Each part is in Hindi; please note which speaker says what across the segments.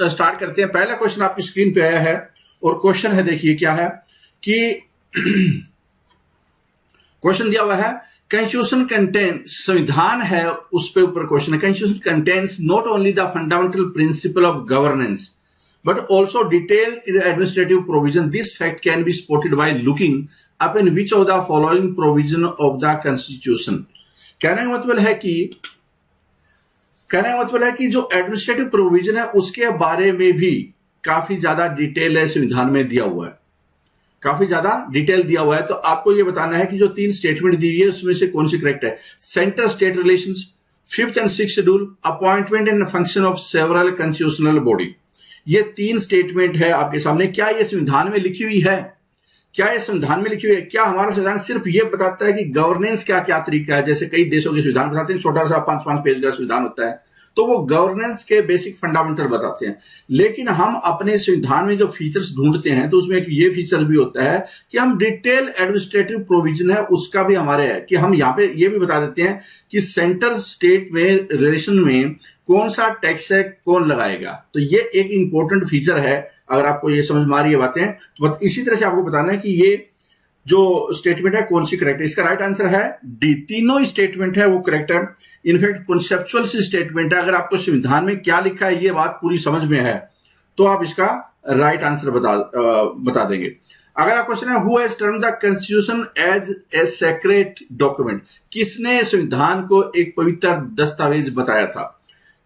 Speaker 1: स्टार्ट करते हैं। पहला क्वेश्चन आपकी स्क्रीन पे आया है और क्वेश्चन है, देखिए क्या है कि क्वेश्चन दिया हुआ है, कॉन्स्टिट्यूशन कंटेन, संविधान है उस पे ऊपर क्वेश्चन है, constitution contains not only the fundamental principle of governance but also detailed administrative provision. This fact can be spotted by looking up in which of the following provision of the constitution. कहने का मतलब है कि जो एडमिनिस्ट्रेटिव प्रोविजन है उसके बारे में भी काफी ज्यादा डिटेल है संविधान में दिया हुआ है, काफी ज्यादा डिटेल दिया हुआ है। तो आपको ये बताना है कि जो 3 स्टेटमेंट दी हुई है उसमें से कौन सी करेक्ट है। Centre state relations, 5th and 6th schedule, appointment and function of several constitutional body, ये 3 स्टेटमेंट है आपके सामने। क्या ये संविधान में लिखी हुई है? क्या ये संविधान में लिखी हुई है? क्या हमारा संविधान सिर्फ ये बताता है कि गवर्नेंस क्या क्या तरीका है? जैसे कई देशों के संविधान बताते हैं, छोटा सा 5-5 पेज का संविधान होता है, तो वो गवर्नेंस के बेसिक फंडामेंटल बताते हैं। लेकिन हम अपने संविधान में जो फीचर्स ढूंढते हैं तो उसमें एक ये फीचर भी होता है कि हम डिटेल एडमिनिस्ट्रेटिव प्रोविजन है उसका भी हमारे है कि हम यहाँ पे ये भी बता देते हैं कि सेंटर स्टेट में रिलेशन में कौन सा टैक्स है, कौन लगाएगा। तो ये एक इंपॉर्टेंट फीचर है, अगर आपको ये समझ में आ रही है बातें। बट इसी तरह से आपको बताना है कि ये जो स्टेटमेंट है कौन सी करेक्ट है। इसका राइट आंसर है डी, तीनों ही स्टेटमेंट है वो करेक्ट है। इनफैक्ट कॉन्सेप्चुअल सी स्टेटमेंट है, अगर आपको संविधान में क्या लिखा है ये बात पूरी समझ में है तो आप इसका राइट आंसर बता देंगे। अगला क्वेश्चन है, who has termed the Constitution as a sacred document, किसने संविधान को एक पवित्र दस्तावेज बताया था?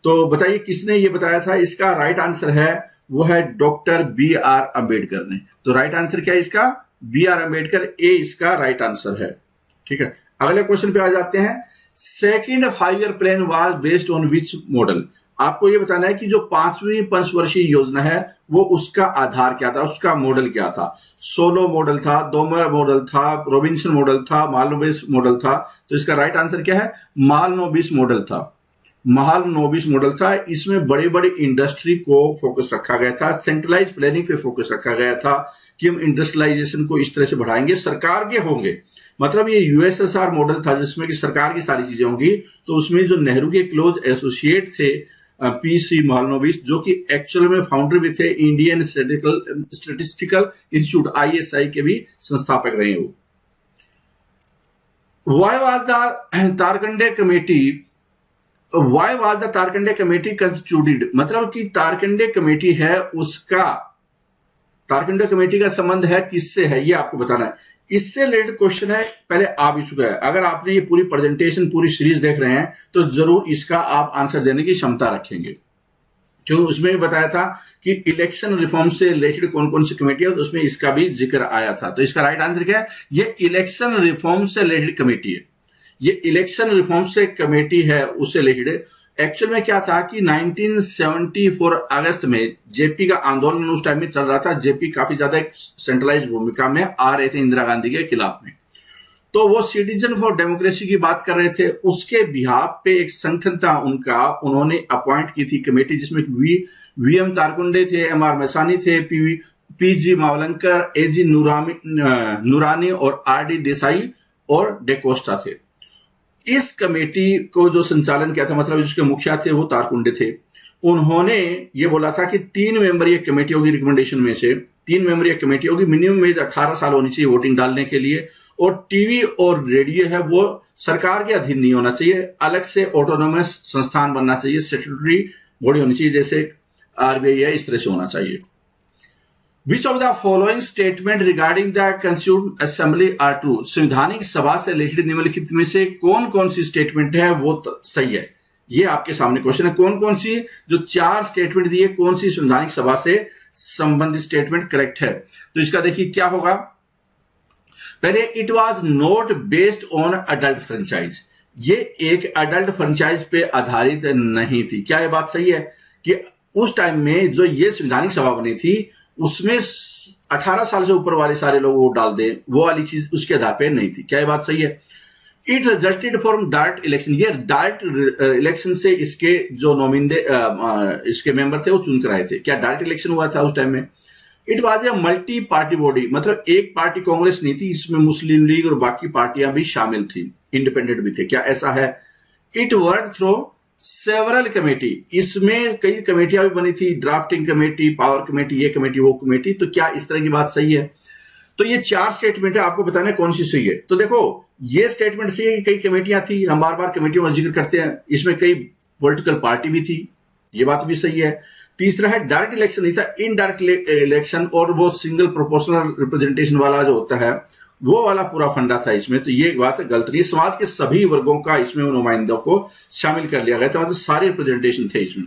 Speaker 1: तो बताइए किसने ये बताया था। इसका राइट आंसर है वो है डॉक्टर B.R. अम्बेडकर ने। तो राइट आंसर क्या है इसका? B.R. अम्बेडकर, ए इसका राइट आंसर है। ठीक है, अगले क्वेश्चन पे आ जाते हैं। Second 5-year plan was based on which model, आपको ये बताना है कि जो 5वीं पंचवर्षीय योजना है वो उसका आधार क्या था, उसका मॉडल क्या था। सोलो मॉडल था, डोमर मॉडल था, रोबिन्सन मॉडल था, महालनोबिस मॉडल था। तो इसका राइट आंसर क्या है? महालनोबिस मॉडल था, महालनोबिस मॉडल था। इसमें बड़ी बड़ी इंडस्ट्री को फोकस रखा गया था, सेंट्रलाइज प्लानिंग पे फोकस रखा गया था कि हम इंडस्ट्रियलाइजेशन को इस तरह से बढ़ाएंगे, सरकार के होंगे। मतलब ये यूएसएसआर मॉडल था जिसमें कि सरकार की सारी चीजें होंगी। तो उसमें जो नेहरू के क्लोज एसोसिएट थे पीसी महालनोबिस, जो कि एक्चुअल में फाउंडर भी थे इंडियन स्टैटिस्टिकल इंस्टीट्यूट ISI के भी संस्थापक रहे वो। Why was the Tarkunde committee constituted, मतलब कि तारकंडे कमेटी है उसका, तारकंडे कमेटी का संबंध है किससे है ये आपको बताना है। इससे रिलेटेड क्वेश्चन है, पहले आ भी चुका है। अगर आपने ये पूरी प्रेजेंटेशन पूरी सीरीज देख रहे हैं तो जरूर इसका आप आंसर देने की क्षमता रखेंगे, क्योंकि उसमें भी बताया था कि इलेक्शन रिफॉर्म से रिलेटेड कौन कौन सी कमेटी है, तो उसमें इसका भी जिक्र आया था। तो इसका राइट आंसर क्या है? ये इलेक्शन रिफॉर्म से रिलेटेड कमेटी है, ये इलेक्शन रिफॉर्म से कमेटी है उससे रिलेटेड। एक्चुअल में क्या था कि 1974 अगस्त में जेपी का आंदोलन उस टाइम में चल रहा था। जेपी काफी ज्यादा एक सेंट्रलाइज भूमिका में आ रहे थे इंदिरा गांधी के खिलाफ में, तो वो सिटीजन फॉर डेमोक्रेसी की बात कर रहे थे। उसके बिहाफ पे एक संगठन था उनका, उन्होंने अपॉइंट की थी कमेटी जिसमें VM तारकुंडे थे, MR मैसानी थे, PG मावलंकर, AG नूरानी और RD देसाई और डेकोस्टा थे। इस कमेटी को जो संचालन किया था, मतलब जिसके मुखिया थे वो तारकुंडे थे। उन्होंने ये बोला था कि 3 मेंबर ये कमेटी होगी, रिकमेंडेशन में से 3 मेंबर ये कमेटी होगी, मिनिमम एज 18 साल होनी चाहिए वोटिंग डालने के लिए, और टीवी और रेडियो है वो सरकार के अधीन नहीं होना चाहिए, अलग से ऑटोनोमस संस्थान बनना चाहिए, स्टैट्यूटरी बॉडी होनी चाहिए, जैसे RBI है इस तरह से होना चाहिए। Which of the following statement regarding the Constituent Assembly are true? संवैधानिक सभा से रिलेटेड निम्नलिखित में से कौन कौन सी स्टेटमेंट है वो सही है? ये आपके सामने क्वेश्चन है। कौन कौन सी जो 4 स्टेटमेंट दिए, कौन सी संवैधानिक सभा से संबंधित स्टेटमेंट करेक्ट है? तो इसका देखिए क्या होगा। पहले, it was not based on adult franchise, ये एक अडल्ट फ्रेंचाइज पे आधारित नहीं थी। क्या ये बात सही है कि उस टाइम में जो ये संवैधानिक सभा बनी थी उसमें 18 साल से ऊपर वाले सारे लोग वोट डाल दें, वो वाली चीज उसके आधार पे नहीं थी। क्या ये बात सही है? It resulted from direct election, ये डायरेक्ट इलेक्शन से इसके जो नोमिंदे इसके मेंबर थे वो चुन कर आए थे। क्या डायरेक्ट इलेक्शन हुआ था उस टाइम में? It was a multi party body, मतलब एक पार्टी कांग्रेस नहीं थी, इसमें मुस्लिम लीग और बाकी पार्टियां भी शामिल थी, इंडिपेंडेंट भी थे। क्या ऐसा है? It work through several committee, इसमें कई कमेटियां भी बनी थी, ड्राफ्टिंग कमेटी, पावर कमेटी, ये कमेटी, वो कमेटी। तो क्या इस तरह की बात सही है? तो ये 4 स्टेटमेंट है, आपको बताना है कौन सी सही है। तो देखो, ये स्टेटमेंट सही है कि कई कमेटियां थी, हम बार बार कमेटियों का जिक्र करते हैं, इसमें कई पॉलिटिकल पार्टी भी थी, ये बात भी सही है। तीसरा है डायरेक्ट इलेक्शन नहीं था, इनडायरेक्ट इलेक्शन, और वो सिंगल प्रोपोर्शनल रिप्रेजेंटेशन वाला जो होता है वो वाला पूरा फंडा था इसमें। तो ये बात गलत नहीं है, समाज के सभी वर्गों का इसमें नुमाइंदों को शामिल कर लिया गया था, मतलब सारे रिप्रेजेंटेशन थे इसमें।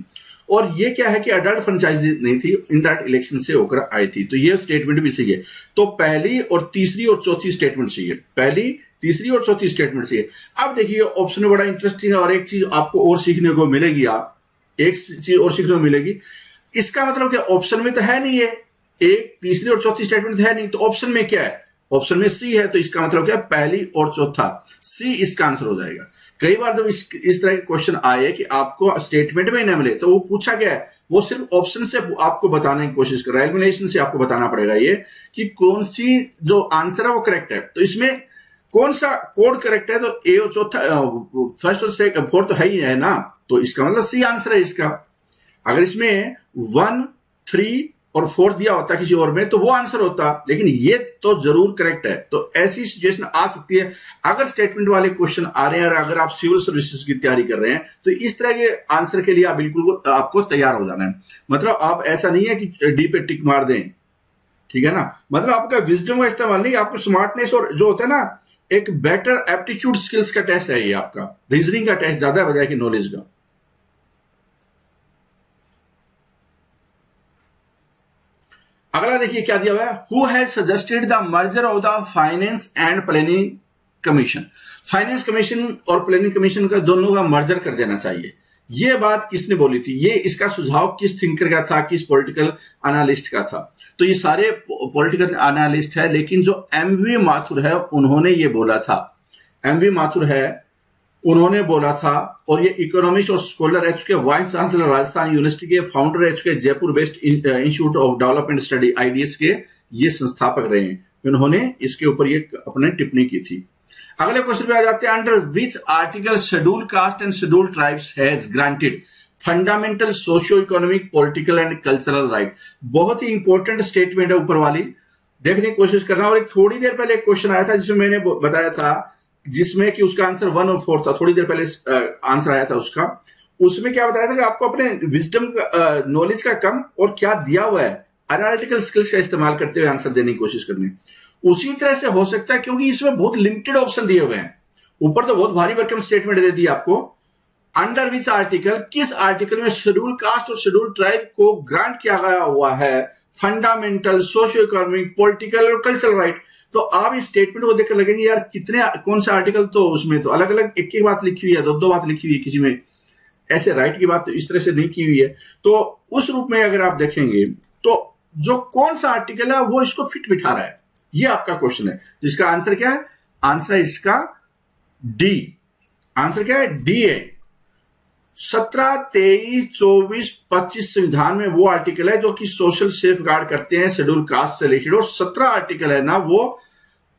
Speaker 1: और ये क्या है कि अडल्ट फ्रेंचाइजी नहीं थी, इनडायरेक्ट इलेक्शन से होकर आई थी। तो ये स्टेटमेंट भी सही है। तो पहली और तीसरी और चौथी स्टेटमेंट सही है, पहली, तीसरी और चौथी स्टेटमेंट सही है। अब देखिए ऑप्शन में बड़ा इंटरेस्टिंग है, और एक चीज आपको और सीखने को मिलेगी, एक चीज और सीखने को मिलेगी। इसका मतलब क्या, ऑप्शन में तो है नहीं है, एक, तीसरी और चौथी स्टेटमेंट है नहीं, तो ऑप्शन में क्या है? ऑप्शन में सी है। तो इसका मतलब क्या, पहली और चौथा, सी इसका आंसर हो जाएगा। कई बार जब इस तरह के क्वेश्चन आए कि आपको स्टेटमेंट में न मिले, तो वो पूछा गया है, वो सिर्फ ऑप्शन से आपको बताने की कोशिश कर रहा है, एलिमिनेशन से आपको बताना पड़ेगा ये कि कौन सी जो आंसर है वो करेक्ट है। तो इसमें कौन सा कोड करेक्ट है? तो ए और चौथा, फर्स्ट और फोर्थ तो है ही है ना, तो इसका मतलब सी आंसर है इसका। अगर इसमें 1, 3 और 4 दिया होता किसी और में तो वो आंसर होता, लेकिन ये तो जरूर करेक्ट है। तो ऐसी सिचुएशन आ सकती है अगर स्टेटमेंट वाले क्वेश्चन आ रहे हैं, और अगर आप सिविल सर्विसेज की तैयारी कर रहे हैं, तो इस तरह के आंसर के लिए आप बिल्कुल आपको तैयार हो जाना है। मतलब आप ऐसा नहीं है कि डी पे टिक मार दें, ठीक है ना, मतलब आपका विजडम का इस्तेमाल नहीं, आपको स्मार्टनेस और जो होता है ना, एक बेटर एप्टीट्यूड स्किल्स का टेस्ट है ये आपका, रीजनिंग का टेस्ट ज्यादा है बजाय कि नॉलेज का। अगला देखिए क्या दिया हुआ है, who has suggested the merger of the finance and planning commission. Finance commission और प्लानिंग कमीशन का दोनों का मर्जर कर देना चाहिए, ये बात किसने बोली थी? ये इसका सुझाव किस थिंकर का था, किस पॉलिटिकल एनालिस्ट का था? तो ये सारे पॉलिटिकल एनालिस्ट है, लेकिन जो एमवी माथुर है उन्होंने ये बोला था, एमवी माथुर है उन्होंने बोला था। और ये इकोनॉमिस्ट और स्कॉलर रह चुके, वाइस चांसलर राजस्थान यूनिवर्सिटी के, फाउंडर रह चुके, Jaipur based institute of development study IDs के ये संस्थापक रहे हैं। उन्होंने इसके ऊपर ये अपने टिप्पणी की थी। अगले क्वेश्चन पे आ जाते हैं, under which article schedule caste and schedule tribes has granted fundamental socio economic political and cultural right. बहुत ही इंपॉर्टेंट स्टेटमेंट है ऊपर वाली, देखने की कोशिश करना। और एक थोड़ी देर पहले एक क्वेश्चन आया था जिसमें मैंने बताया था, जिसमें कि उसका आंसर 1 और 4 था, थोड़ी देर पहले आंसर आया था उसका। उसमें क्या बताया था कि आपको अपने विजडम नॉलेज का कम और क्या दिया हुआ है, एनालिटिकल स्किल्स का इस्तेमाल करते हुए आंसर देने की कोशिश करनी। उसी तरह से हो सकता है, क्योंकि इसमें बहुत लिमिटेड ऑप्शन दिए हुए हैं, ऊपर तो बहुत भारी भरकम स्टेटमेंट दे दी आपको। अंडर विच आर्टिकल, किस आर्टिकल में शेड्यूल कास्ट और शेड्यूल ट्राइब को ग्रांट किया गया हुआ है फंडामेंटल सोशियो इकोनॉमिक पॉलिटिकल और कल्चरल राइट। तो आप इस स्टेटमेंट को देखकर लगेंगे यार कितने, कौन सा आर्टिकल, तो उसमें तो अलग अलग एक एक बात लिखी हुई है, दो बात लिखी हुई है, किसी में ऐसे राइट की बात इस तरह से नहीं की हुई है। तो उस रूप में अगर आप देखेंगे तो जो कौन सा आर्टिकल है वो इसको फिट बिठा रहा है, ये आपका क्वेश्चन है। तो इसका आंसर क्या है? आंसर है इसका डी। आंसर क्या है? डी है। 17, 23, 24, 25 संविधान में वो आर्टिकल है जो कि सोशल सेफ गार्ड करते हैं शेड्यूल कास्ट से रिलेटेड, और 17 आर्टिकल है ना वो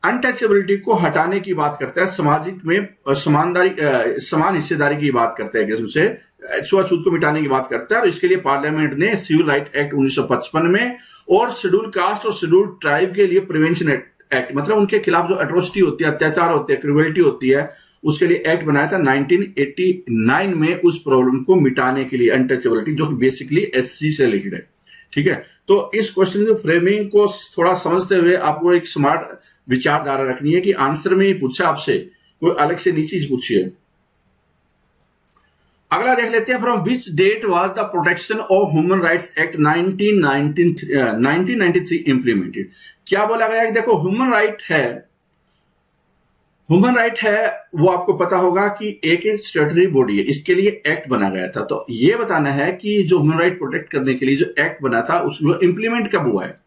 Speaker 1: अनटचेबिलिटी को हटाने की बात करता है, सामाजिक में समान हिस्सेदारी की बात करता है, किस्म से छुआछूत को मिटाने की बात करता है। और इसके लिए पार्लियामेंट ने सिविल राइट एक्ट 1955 में और शेड्यूल कास्ट और शेड्यूल ट्राइब के लिए प्रिवेंशन एक्ट, मतलब उनके खिलाफ जो एट्रोसिटी होती है, अत्याचार होते हैं, क्रूएल्टी होती है, उसके लिए एक्ट बनाया था 1989 में, उस प्रॉब्लम को मिटाने के लिए, अनटचेबिलिटी, जो कि बेसिकली एससी से रिलेटेड है। ठीक है, तो इस क्वेश्चन की फ्रेमिंग को थोड़ा समझते हुए आपको एक स्मार्ट विचारधारा रखनी है कि आंसर में ही पूछा आपसे, कोई अलग से नहीं चीज पूछी है। अगला देख लेते हैं, from which date was the Protection of Human Rights Act 1993 implemented. क्या बोला गया कि देखो ह्यूमन राइट है वो आपको पता होगा कि एक स्टैट्यूटरी बॉडी है, इसके लिए एक्ट बना गया था। तो ये बताना है कि जो ह्यूमन राइट प्रोटेक्ट करने के लिए जो एक्ट बना था उसमें इंप्लीमेंट कब हुआ है।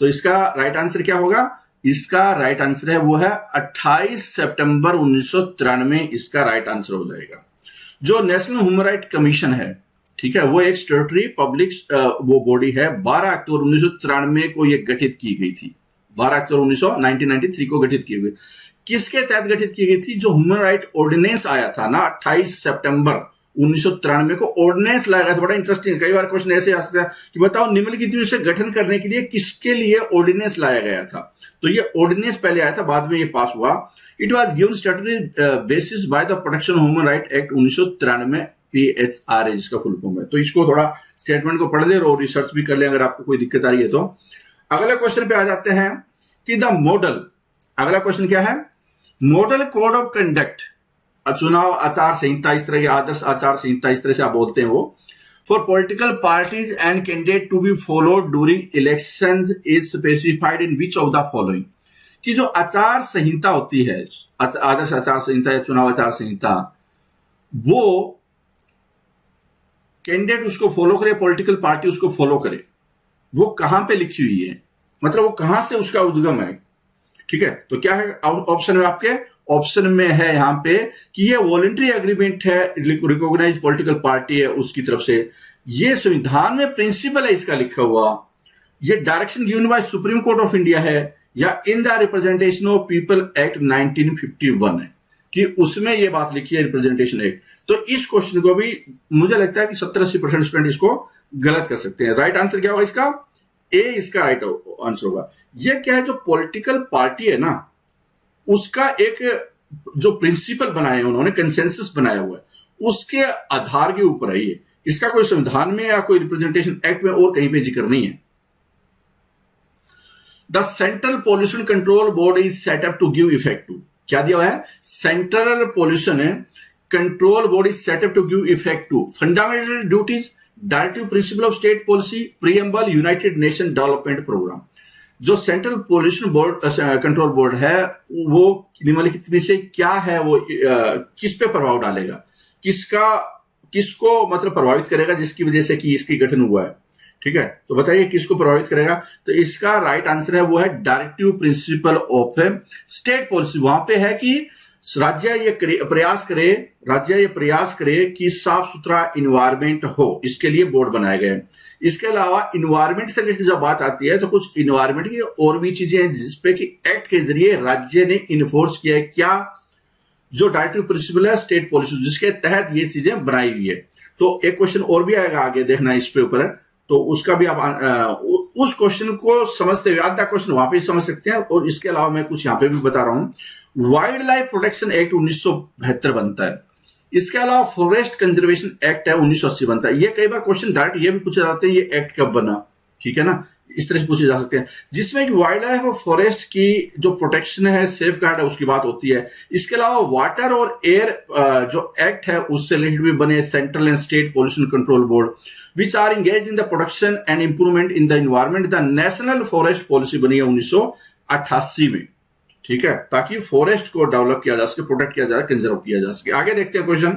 Speaker 1: तो इसका राइट आंसर क्या होगा? इसका राइट आंसर है वो है 28 सितंबर 1993, इसका राइट आंसर हो जाएगा। जो नेशनल ह्यूमन राइट कमीशन है, ठीक है, वो एक स्टैट्यूटरी पब्लिक वो बॉडी है, 12 अक्टूबर 1993 को ये गठित की गई थी, 12 अक्टूबर 1993 को गठित की गई। किसके तहत गठित की गई थी? जो ह्यूमन राइट ऑर्डिनेंस आया था ना 28 सितंबर 1993 को ऑर्डिनेंस लाया गया था। बड़ा इंटरेस्टिंग, कई बार क्वेश्चन ऐसे आ सकता है कि बताओ निम्नलिखित में से गठन करने के लिए किसके लिए ऑर्डिनेंस लाया गया था। तो ये ऑर्डिनेंस पहले आया था, बाद में ये पास हुआ। It was given statutory basis by the protection human right act 1993 PHRA जिसका फुल फॉर्म है। तो इसको थोड़ा स्टेटमेंट को पढ़ ले और रिसर्च भी कर ले अगर आपको कोई दिक्कत आ रही है तो। अगले क्वेश्चन पे आ जाते हैं कि द मॉडल, अगला क्वेश्चन क्या है, मॉडल कोड ऑफ कंडक्ट, चुनाव आचार संहिता, इस तरह की आदर्श आचार संहिता, इस तरह से आप बोलते हैं वो, for political parties and candidate to be followed during elections is specified in which of the following. कि जो आचार संहिता होती है, आदर्श आचार संहिता या चुनाव आचार संहिता, वो कैंडिडेट उसको फॉलो करे, पॉलिटिकल पार्टी उसको फॉलो करे, वो कहां पे लिखी हुई है, मतलब वो कहां से उसका उद्गम है। ठीक है, तो क्या है ऑप्शन में, आपके ऑप्शन में है यहां पे कि ये वॉलंटरी एग्रीमेंट है, रिकॉग्नाइज पॉलिटिकल पार्टी है उसकी तरफ से, ये संविधान में प्रिंसिपल है इसका लिखा हुआ, ये direction given by supreme court of India है, या in the representation of people act 1951 है कि उसमें ये बात लिखी है, रिप्रेजेंटेशन एक्ट। तो इस क्वेश्चन को भी मुझे लगता है कि 70-80% स्टूडेंट इसको गलत कर सकते हैं। राइट आंसर क्या होगा इसका, ए इसका राइट आंसर होगा। ये क्या है, जो पॉलिटिकल पार्टी है ना, उसका एक जो प्रिंसिपल बनाए हैं उन्होंने, कंसेंसस बनाया हुआ है, उसके आधार के ऊपर है ये। इसका कोई संविधान में या कोई रिप्रेजेंटेशन एक्ट में और कहीं पे जिक्र नहीं है। The Central Pollution control Board is set up to give effect to, क्या दिया हुआ है, Central Pollution control Board is set up to give effect to fundamental duties, directive principle of state policy, preamble United Nation Development Programme. जो central pollution board control board है वो निम्नलिखित में से क्या है, वो किस पे प्रभाव डालेगा, किसको मतलब प्रभावित करेगा, जिसकी वजह से कि इसकी गठन हुआ है। ठीक है, तो बताइए किसको प्रभावित करेगा। तो इसका राइट आंसर है वो है directive principle of state policy. वहां पे है कि राज्य ये प्रयास करे कि साफ सुथरा इन्वायरमेंट हो, इसके लिए बोर्ड बनाए गए। इसके अलावा इन्वायरमेंट से रिलेटेड जब बात आती है तो कुछ इन्वायरमेंट की और भी चीजें हैं जिसपे कि एक्ट के जरिए राज्य ने इन्फोर्स किया है, क्या, जो डायरेक्टिव प्रिंसिपल है स्टेट पॉलिसी, जिसके तहत ये चीजें बनाई हुई है। तो एक क्वेश्चन और भी आएगा आगे, देखना इस पे ऊपर है, तो उसका भी आप उस क्वेश्चन को समझते हुए आधा क्वेश्चन वहां पे समझ सकते हैं। और इसके अलावा मैं कुछ यहां पे भी बता रहा हूं। वाइल्ड लाइफ प्रोटेक्शन एक्ट 1972 बनता है, इसके अलावा फॉरेस्ट कंजर्वेशन एक्ट है 1980 बनता है। ये कई बार क्वेश्चन डायरेक्ट ये भी पूछे जाते हैं, ये एक्ट कब बना, ठीक है ना, इस तरह से पूछे जा सकते हैं, जिसमें कि वाइल्ड लाइफ और फॉरेस्ट की जो प्रोटेक्शन है, सेफ गार्ड है, उसकी बात होती है। इसके अलावा वाटर और एयर जो एक्ट है उससे रिलेटेड भी बने central and state pollution control board which are engage in the production and improvement in the environment. The national forest policy बनी है 1988 में, ठीक है, ताकि फॉरेस्ट को डेवलप किया जा सके, प्रोटेक्ट किया जा सके, कंजर्व किया जा सके। आगे देखते हैं क्वेश्चन,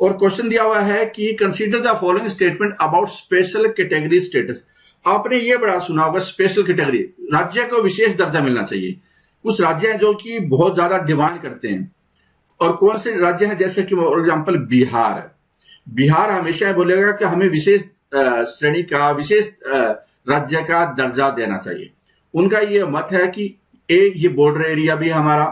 Speaker 1: और क्वेश्चन दिया हुआ है कि consider the following statement about special category status. आपने ये बड़ा सुना होगा, स्पेशल कैटेगरी, राज्य को विशेष दर्जा मिलना चाहिए। कुछ राज्य हैं जो कि बहुत ज्यादा डिमांड करते हैं, और कौन से राज्य हैं, जैसे कि फॉर एग्जांपल बिहार। बिहार हमेशा बोलेगा कि हमें विशेष श्रेणी का, विशेष राज्य का दर्जा देना चाहिए। उनका ये मत है कि ये बॉर्डर एरिया भी हमारा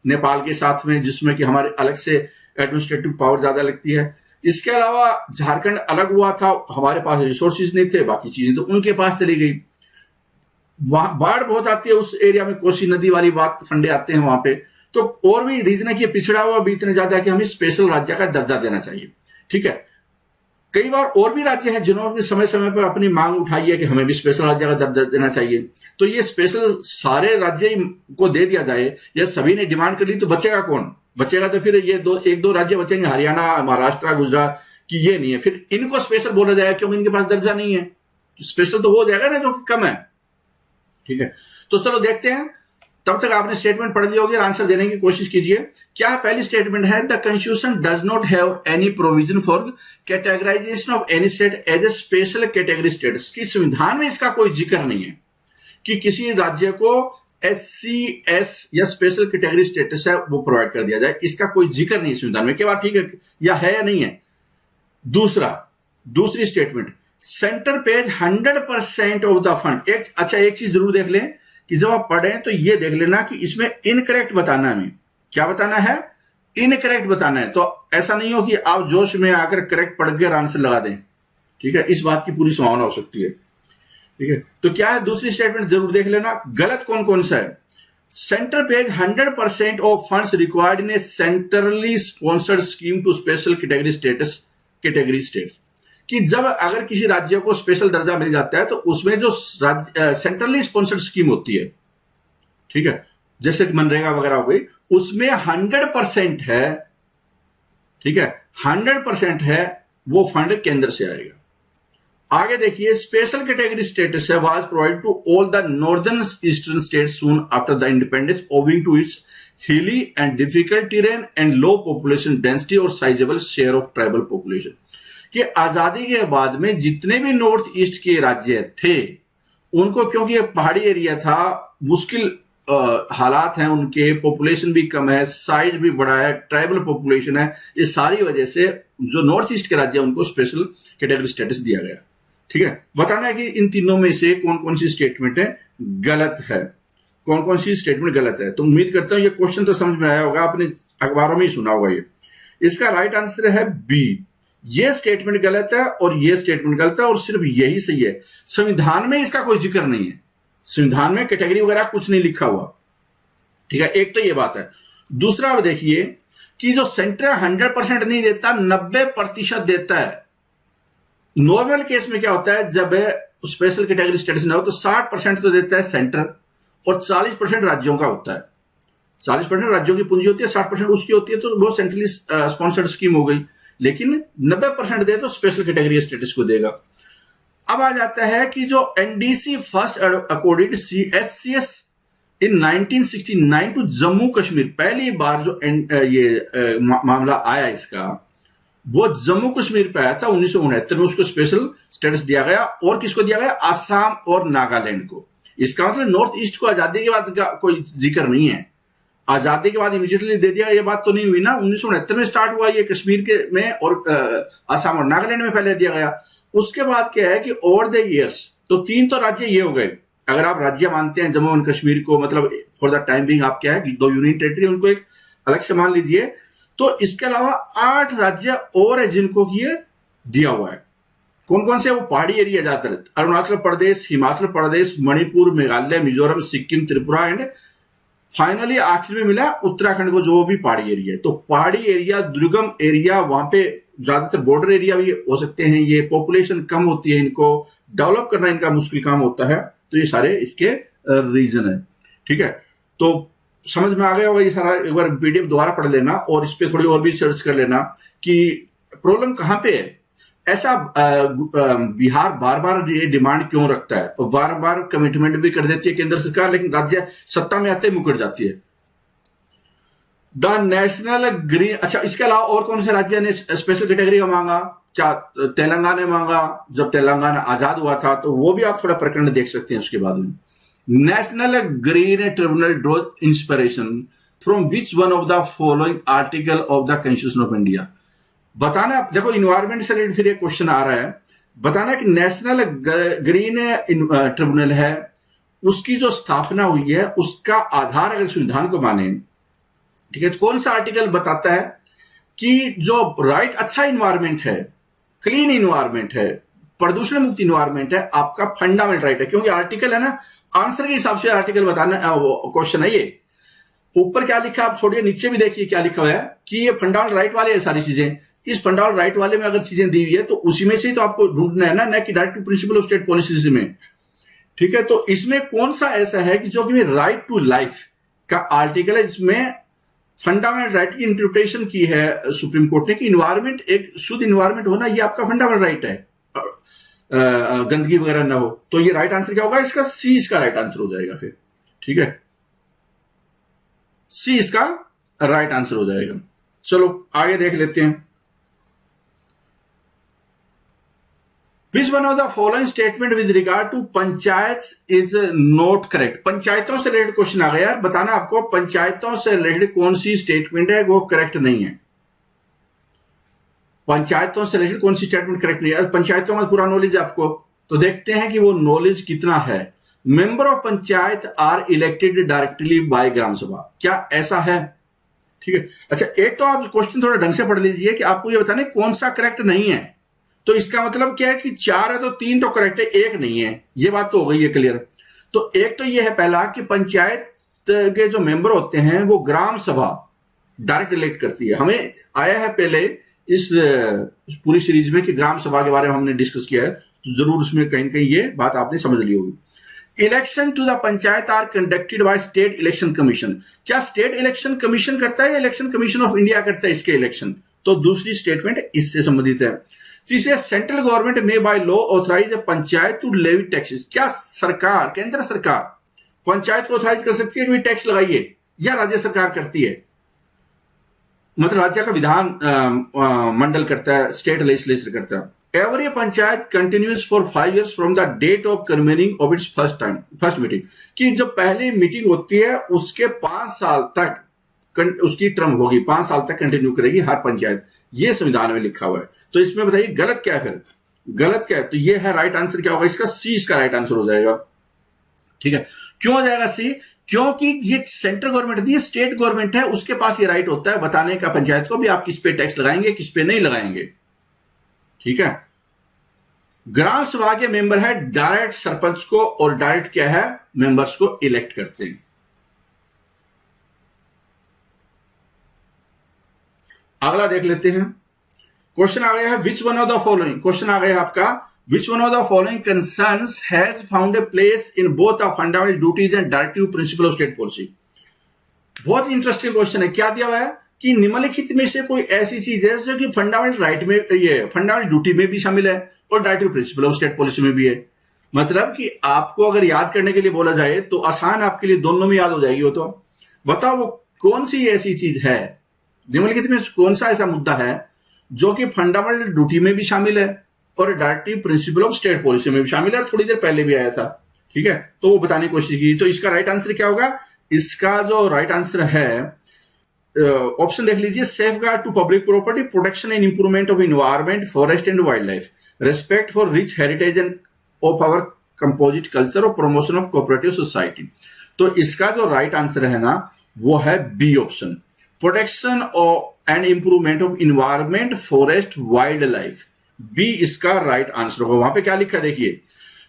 Speaker 1: नेपाल के साथ में, जिसमें कि हमारे अलग से एडमिनिस्ट्रेटिव पावर ज्यादा लगती है। इसके अलावा झारखंड अलग हुआ था, हमारे पास रिसोर्सेज नहीं थे, बाकी चीजें तो उनके पास चली गई। बाढ़ बहुत आती है उस एरिया में, कोसी नदी वाली बात, फंडे आते हैं वहां पे। तो और भी रीजन है कि पिछड़ा हुआ भी इतने ज्यादा है कि हमें स्पेशल राज्य का दर्जा देना चाहिए, ठीक है। कई बार और भी राज्य हैं जिन्होंने समय समय पर अपनी मांग उठाई है कि हमें भी स्पेशल राज्य का दर्जा देना चाहिए। तो ये स्पेशल सारे राज्य को दे दिया जाए, या सभी ने डिमांड कर ली, तो बचेगा कौन? बचेगा तो फिर ये एक दो राज्य बचेंगे, हरियाणा, महाराष्ट्र, गुजरात, की ये नहीं है। फिर इनको स्पेशल बोला जाएगा क्योंकि इनके पास दर्जा नहीं है। स्पेशल तो हो जाएगा ना जो कि कम है, ठीक है। तो चलो देखते हैं, तब तक आपने स्टेटमेंट पढ़ ली होगी और आंसर देने की कोशिश कीजिए। क्या है पहली स्टेटमेंट है, the Constitution does not have any provision for categorisation of any state as a special category status. की संविधान में इसका कोई जिक्र नहीं है कि किसी राज्य को SC/S या स्पेशल कैटेगरी स्टेटस है वो प्रोवाइड कर दिया जाए, इसका कोई जिक्र नहीं संविधान में। क्या बात ठीक है या नहीं है? दूसरी statement, centre pays 100% of the fund. एक चीज जरूर देख लें कि जब आप पढ़ें तो ये देख लेना कि इसमें इनकरेक्ट बताना है। हमें क्या बताना है? इनकरेक्ट बताना है। तो ऐसा नहीं हो कि आप जोश में आकर करेक्ट पढ़ के आंसर लगा दें, ठीक है, इस बात की पूरी संभावना हो सकती है, ठीक है। तो क्या है, दूसरी स्टेटमेंट जरूर देख लेना, गलत कौन कौन सा है। Centre pays 100% of funds required in a centrally sponsored scheme to special category state, कि जब अगर किसी राज्य को स्पेशल दर्जा मिल जाता है तो उसमें जो सेंट्रली स्पॉन्सर्ड स्कीम होती है, ठीक है, जैसे मनरेगा वगैरह हो गई, उसमें 100% है, ठीक है, 100% है वो फंड केंद्र से आएगा। आगे देखिए, स्पेशल कैटेगरी स्टेटस है was provide to all the northern eastern states soon after the independence owing to its hilly and difficult terrain and low population density और sizeable share of tribal population, कि आजादी के बाद में जितने भी नॉर्थ ईस्ट के राज्य थे उनको, क्योंकि पहाड़ी एरिया था, मुश्किल हालात हैं उनके, पॉपुलेशन भी कम है, साइज भी बड़ा है, ट्राइबल पॉपुलेशन है, इस सारी वजह से जो नॉर्थ ईस्ट के राज्य उनको स्पेशल कैटेगरी स्टेटस दिया गया, ठीक है। बताना है कि इन तीनों में से कौन कौन सी स्टेटमेंट है गलत है, कौन कौन सी स्टेटमेंट गलत है। तो उम्मीद करता हूं ये क्वेश्चन तो समझ में आया होगा, आपने अखबारों में ही सुना होगा। ये इसका राइट आंसर है बी, ये स्टेटमेंट गलत है और ये स्टेटमेंट गलत है, और सिर्फ यही सही है। संविधान में इसका कोई जिक्र नहीं है, संविधान में कैटेगरी वगैरह कुछ नहीं लिखा हुआ, ठीक है, एक तो ये बात है। दूसरा आप देखिए कि जो सेंटर 100% नहीं देता, 90% देता है। नॉर्मल केस में क्या होता है, जब स्पेशल कैटेगरी स्टेटस ना हो तो 60% तो देता है सेंटर और 40% राज्यों का होता है। 40% राज्यों की पूंजी होती है, 60% उसकी होती है, तो वो सेंट्रली स्पॉन्सर्ड स्कीम हो गई। लेकिन 90% दे तो स्पेशल कैटेगरी स्टेटस को देगा। अब आ जाता है कि जो NDC first according CSCS in 1969 to Jammu Kashmir, पहली बार जो मामला आया इसका, वो जम्मू कश्मीर पे आया था 1969 में, उसको स्पेशल स्टेटस दिया गया। और किसको दिया गया, आसाम और नागालैंड को। इसका मतलब नॉर्थ ईस्ट को आजादी के बाद का कोई जिक्र नहीं है, आजादी के बाद इमीडिएटली दे दिया, ये बात तो नहीं हुई ना। 1969 में स्टार्ट हुआ ये कश्मीर के में, और आसाम और नागालैंड में पहले दिया गया। उसके बाद क्या है कि ओवर द ईयर्स, तो 3 तो राज्य ये हो गए, अगर आप राज्य मानते हैं जम्मू एंड कश्मीर को, मतलब फॉर द टाइम बिंग आप क्या है, 2 यूनियन टेरिटरी उनको एक अलग से मान लीजिए। तो इसके अलावा 8 राज्य और है जिनको ये दिया हुआ है। कौन कौन से, वो पहाड़ी एरिया ज्यादातर, अरुणाचल प्रदेश, हिमाचल प्रदेश, मणिपुर, मेघालय, मिजोरम, सिक्किम, त्रिपुरा, एंड फाइनली आखिर में मिला उत्तराखंड को, जो भी पहाड़ी एरिया है। तो पहाड़ी एरिया, दुर्गम एरिया, वहां पे ज्यादातर बॉर्डर एरिया भी हो सकते हैं, ये पॉपुलेशन कम होती है, इनको डेवलप करना इनका मुश्किल काम होता है। तो ये सारे इसके रीजन है, ठीक है। तो समझ में आ गया होगा ये सारा, एक बार पीडीएफ दोबारा पढ़ लेना और इस पे थोड़ी और भी सर्च कर लेना कि प्रॉब्लम कहां पे है। ऐसा बिहार बार बार ये डिमांड क्यों रखता है, और बार बार कमिटमेंट भी कर देती है केंद्र सरकार, लेकिन राज्य सत्ता में आते ही मुकर जाती है। द नेशनल ग्रीन, अच्छा, इसके अलावा और कौन से राज्य ने स्पेशल कैटेगरी का मांगा, क्या तेलंगाना ने मांगा, जब तेलंगाना आजाद हुआ था, तो वो भी आप थोड़ा प्रकरण देख सकते हैं उसके बाद में। National green tribunal draw inspiration from which one of the following article of the constitution of India. बताना, देखो इन्वायरमेंट से रिलेटेड फिर एक क्वेश्चन आ रहा है, बताना कि नेशनल ग्रीन ट्रिब्यूनल है, उसकी जो स्थापना हुई है उसका आधार अगर संविधान को माने, ठीक है, तो कौन सा आर्टिकल बताता है कि जो राइट, अच्छा इन्वायरमेंट है, क्लीन इन्वायरमेंट है, प्रदूषण मुक्त इन्वायरमेंट है, आपका फंडामेंटल राइट है। क्योंकि आर्टिकल है ना, आंसर के हिसाब से आर्टिकल बताना क्वेश्चन है। ये ऊपर क्या लिखा आप छोड़िए, नीचे भी देखिए क्या लिखा हुआ है कि ये फंडामेंटल राइट वाले है सारी चीजें। इस फंडामेंटल राइट वाले में अगर चीजें दी हुई है तो उसी में से ही तो आपको ढूंढना है ना कि direct principal of state policy में, ठीक है। तो इसमें कौन सा ऐसा है कि जो कि राइट टू लाइफ का आर्टिकल है, जिसमें फंडामेंटल राइट की इंटरप्रिटेशन की है सुप्रीम कोर्ट ने कि इन्वायरमेंट, एक शुद्ध इन्वायरमेंट होना ये आपका फंडामेंटल राइट है, गंदगी वगैरह ना हो। तो ये राइट आंसर क्या होगा इसका, सी इसका राइट आंसर हो जाएगा फिर, ठीक है, सी इसका राइट आंसर हो जाएगा। चलो आगे देख लेते हैं। Which one of the following statement with regard to panchayat is not correct? पंचायतों से रिलेटेड क्वेश्चन आ गया यार, बताना आपको पंचायतों से रिलेटेड कौन सी स्टेटमेंट है वो करेक्ट नहीं है। पंचायतों से रिलेटेड कौन सी स्टेटमेंट करेक्ट नहीं है। पंचायतों का पूरा नॉलेज आपको, तो देखते हैं कि वो नॉलेज कितना है। Member of panchayat are elected directly by gram sabha, क्या ऐसा है? ठीक है। अच्छा, एक तो आप क्वेश्चन थोड़ा ढंग से पढ़ लीजिए कि आपको ये बताना है कौन सा करेक्ट नहीं है। तो इसका मतलब क्या है कि 4 है तो 3 तो करेक्ट है, 1 नहीं है। ये बात तो हो गई है क्लियर। तो एक तो ये है पहला कि पंचायत के जो मेंबर होते हैं वो ग्राम सभा डायरेक्ट इलेक्ट करती है। हमें आया है पहले इस पूरी सीरीज में कि ग्राम सभा के बारे में हमने डिस्कस किया है, तो जरूर उसमें कहीं ना कहीं ये बात आपने समझ ली होगी। Election to the panchayat are conducted by state election commission. क्या स्टेट इलेक्शन कमीशन करता है या इलेक्शन कमीशन ऑफ इंडिया करता है इसके इलेक्शन? तो दूसरी स्टेटमेंट इससे संबंधित है। तीसरे, सेंट्रल गवर्नमेंट में by law authorise a panchayat to levy taxes. क्या सरकार, केंद्र सरकार पंचायत को ऑथराइज कर सकती है कि टैक्स लगाइए, या राज्य सरकार करती है? मतलब राज्य का विधान मंडल करता है, स्टेट लेजिस्लेचर करता है। Every panchayat continues for 5 years from the date of convening of its first meeting. कि जब पहली मीटिंग होती है उसके 5 साल तक उसकी टर्म होगी, 5 साल तक कंटिन्यू करेगी हर पंचायत। ये संविधान में लिखा हुआ है। तो इसमें बताइए गलत क्या है? फिर गलत क्या है? तो ये है राइट आंसर क्या होगा इसका? सी इसका राइट आंसर हो जाएगा। ठीक है, क्यों हो जाएगा सी? क्योंकि ये सेंट्रल गवर्नमेंट नहीं है, स्टेट गवर्नमेंट है, उसके पास ये राइट होता है बताने का पंचायत को भी आप किस पे टैक्स लगाएंगे, किस पे नहीं लगाएंगे। ठीक है। ग्राम सभा के मेंबर है डायरेक्ट सरपंच को, और डायरेक्ट क्या है, मेंबर्स को इलेक्ट करते हैं। अगला देख लेते हैं। क्वेश्चन आ गया है which one of the following. Question आ गया है आपका which one of the following concerns has found a place in both the fundamental duties and directive principle of state policy। बहुत इंटरेस्टिंग क्वेश्चन है। क्या दिया हुआ है कि निम्नलिखित में से कोई ऐसी चीज है जो कि फंडामेंटल राइट में, ये फंडामेंटल ड्यूटी में भी शामिल है और directive principle of state policy में भी है। मतलब कि आपको अगर याद करने के लिए बोला जाए तो आसान आपके लिए दोनों में याद हो जाएगी। वो तो बताओ वो कौन सी ऐसी चीज है, निम्नलिखित में कौन सा ऐसा मुद्दा है जो कि फंडामेंटल ड्यूटी में भी शामिल है और directive principle of state policy में भी शामिल है, थोड़ी देर पहले भी आया था। ठीक है, तो वो बताने की कोशिश की। तो इसका राइट आंसर क्या होगा? इसका जो राइट आंसर है, ऑप्शन देख लीजिए, safeguard to public property, protection and improvement of environment, forest and wildlife, respect for rich heritage and of our composite culture और प्रमोशन ऑफ कोऑपरेटिव सोसाइटी। तो इसका जो राइट आंसर है ना वो है B option, protection and improvement of environment, forest, wildlife. B इसका राइट आंसर होगा। वहां पे क्या लिखा देखिए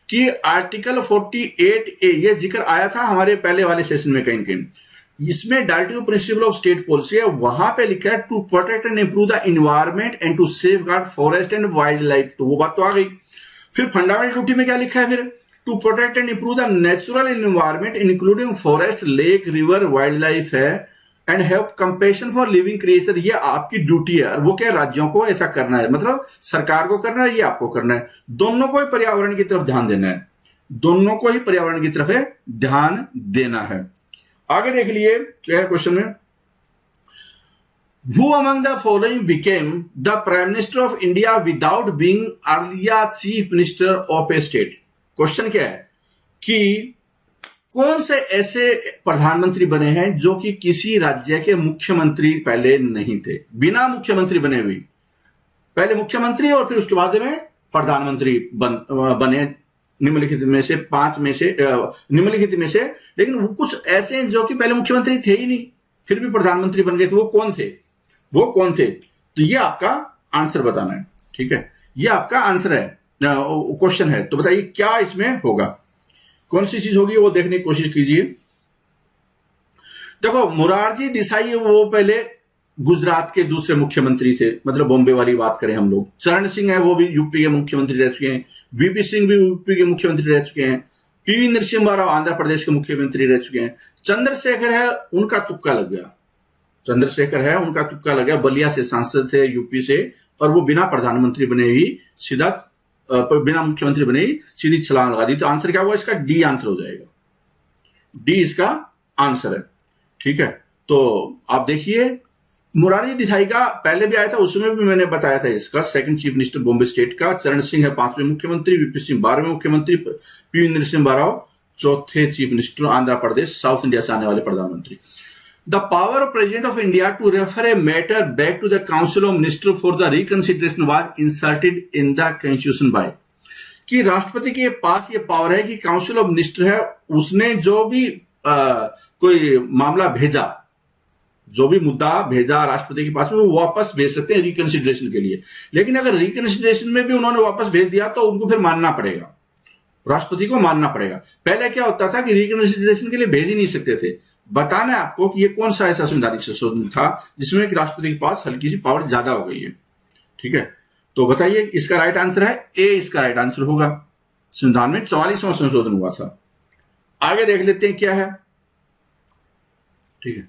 Speaker 1: कि आर्टिकल 48A ये जिक्र आया था हमारे पहले वाले सेशन में कहीं कहीं। इसमें directive principle of state policy है, वहां पे लिखा है to protect and improve the environment and to safeguard forest and wildlife. तो वो बात तो आ गई। फिर फंडामेंटल ड्यूटी में क्या लिखा है? फिर to protect and improve the natural environment including forest, lake, river, wild life है, and have compassion for living creature. ये आपकी ड्यूटी है। और वो क्या, राज्यों को ऐसा करना है, मतलब सरकार को करना है, ये आपको करना है। दोनों को ही पर्यावरण की तरफ ध्यान देना है, दोनों को ही पर्यावरण की तरफ है ध्यान देना है। आगे देख लिए क्या है क्वेश्चन में। Who among the following became the Prime Minister of India without being earlier Chief Minister of a state? Question क्या है कि कौन से ऐसे प्रधानमंत्री बने हैं जो कि किसी राज्य के मुख्यमंत्री पहले नहीं थे, बिना मुख्यमंत्री बने हुए, पहले मुख्यमंत्री और फिर उसके बाद में प्रधानमंत्री बने निम्नलिखित में से 5 में से, निम्नलिखित में से। लेकिन वो कुछ ऐसे हैं जो कि पहले मुख्यमंत्री थे ही नहीं फिर भी प्रधानमंत्री बन गए थे। वो कौन थे? वो कौन थे? तो ये आपका आंसर बताना है। ठीक है, ये आपका आंसर है, क्वेश्चन है। तो बताइए क्या इसमें होगा, कौन सी चीज होगी वो देखने की कोशिश कीजिए। देखो मोरारजी देसाई वो पहले गुजरात के दूसरे मुख्यमंत्री थे, मतलब बॉम्बे वाली बात करें हम लोग। चरण सिंह है वो भी यूपी के मुख्यमंत्री रह चुके हैं। वीपी सिंह भी यूपी के मुख्यमंत्री रह चुके हैं। पीवी नरसिम्हा राव आंध्र प्रदेश के मुख्यमंत्री रह चुके हैं। चंद्रशेखर है उनका तुक्का लग गया, चंद्रशेखर है उनका तुक्का लग गया, बलिया से सांसद थे यूपी से, और वो बिना प्रधानमंत्री बने ही सीधा, बिना मुख्यमंत्री बने ही सीधी छलांग लगा दी। तो आंसर क्या हुआ इसका? डी आंसर हो जाएगा, डी इसका आंसर है। ठीक है, तो आप देखिए मोरारजी देसाई का पहले भी आया था, उसमें भी मैंने बताया था इसका, second chief minister Bombay state का। चरण सिंह है 5वें मुख्यमंत्री, वीपी सिंह 12वें मुख्यमंत्री, पी नरसिम्हा राव 4थे chief minister, Andhra Pradesh South India से आने वाले प्रधानमंत्री। The power of President of India to refer a matter back to the Council of Ministers for the reconsideration was inserted in the Constitution by, कि राष्ट्रपति के पास ये पावर है कि काउंसिल ऑफ मिनिस्टर है, उसने जो भी कोई मामला भेजा जो भी मुद्दा भेजा राष्ट्रपति के पास में वो वापस भेज सकते हैं रिकंसिडरेशन के लिए। लेकिन अगर रिकंसिडरेशन में भी उन्होंने वापस भेज दिया तो उनको फिर मानना पड़ेगा, राष्ट्रपति को मानना पड़ेगा। पहले क्या होता था कि रिकंसिडरेशन के लिए भेज ही नहीं सकते थे। बताना है आपको कि ये कौन सा ऐसा संवैधानिक संशोधन था जिसमें कि राष्ट्रपति के पास हल्की सी पावर ज्यादा हो गई है। ठीक है, तो बताइए इसका राइट आंसर है ए, इसका राइट आंसर होगा। संविधान में 44वां संशोधन हुआ था। आगे देख लेते हैं क्या है। ठीक है,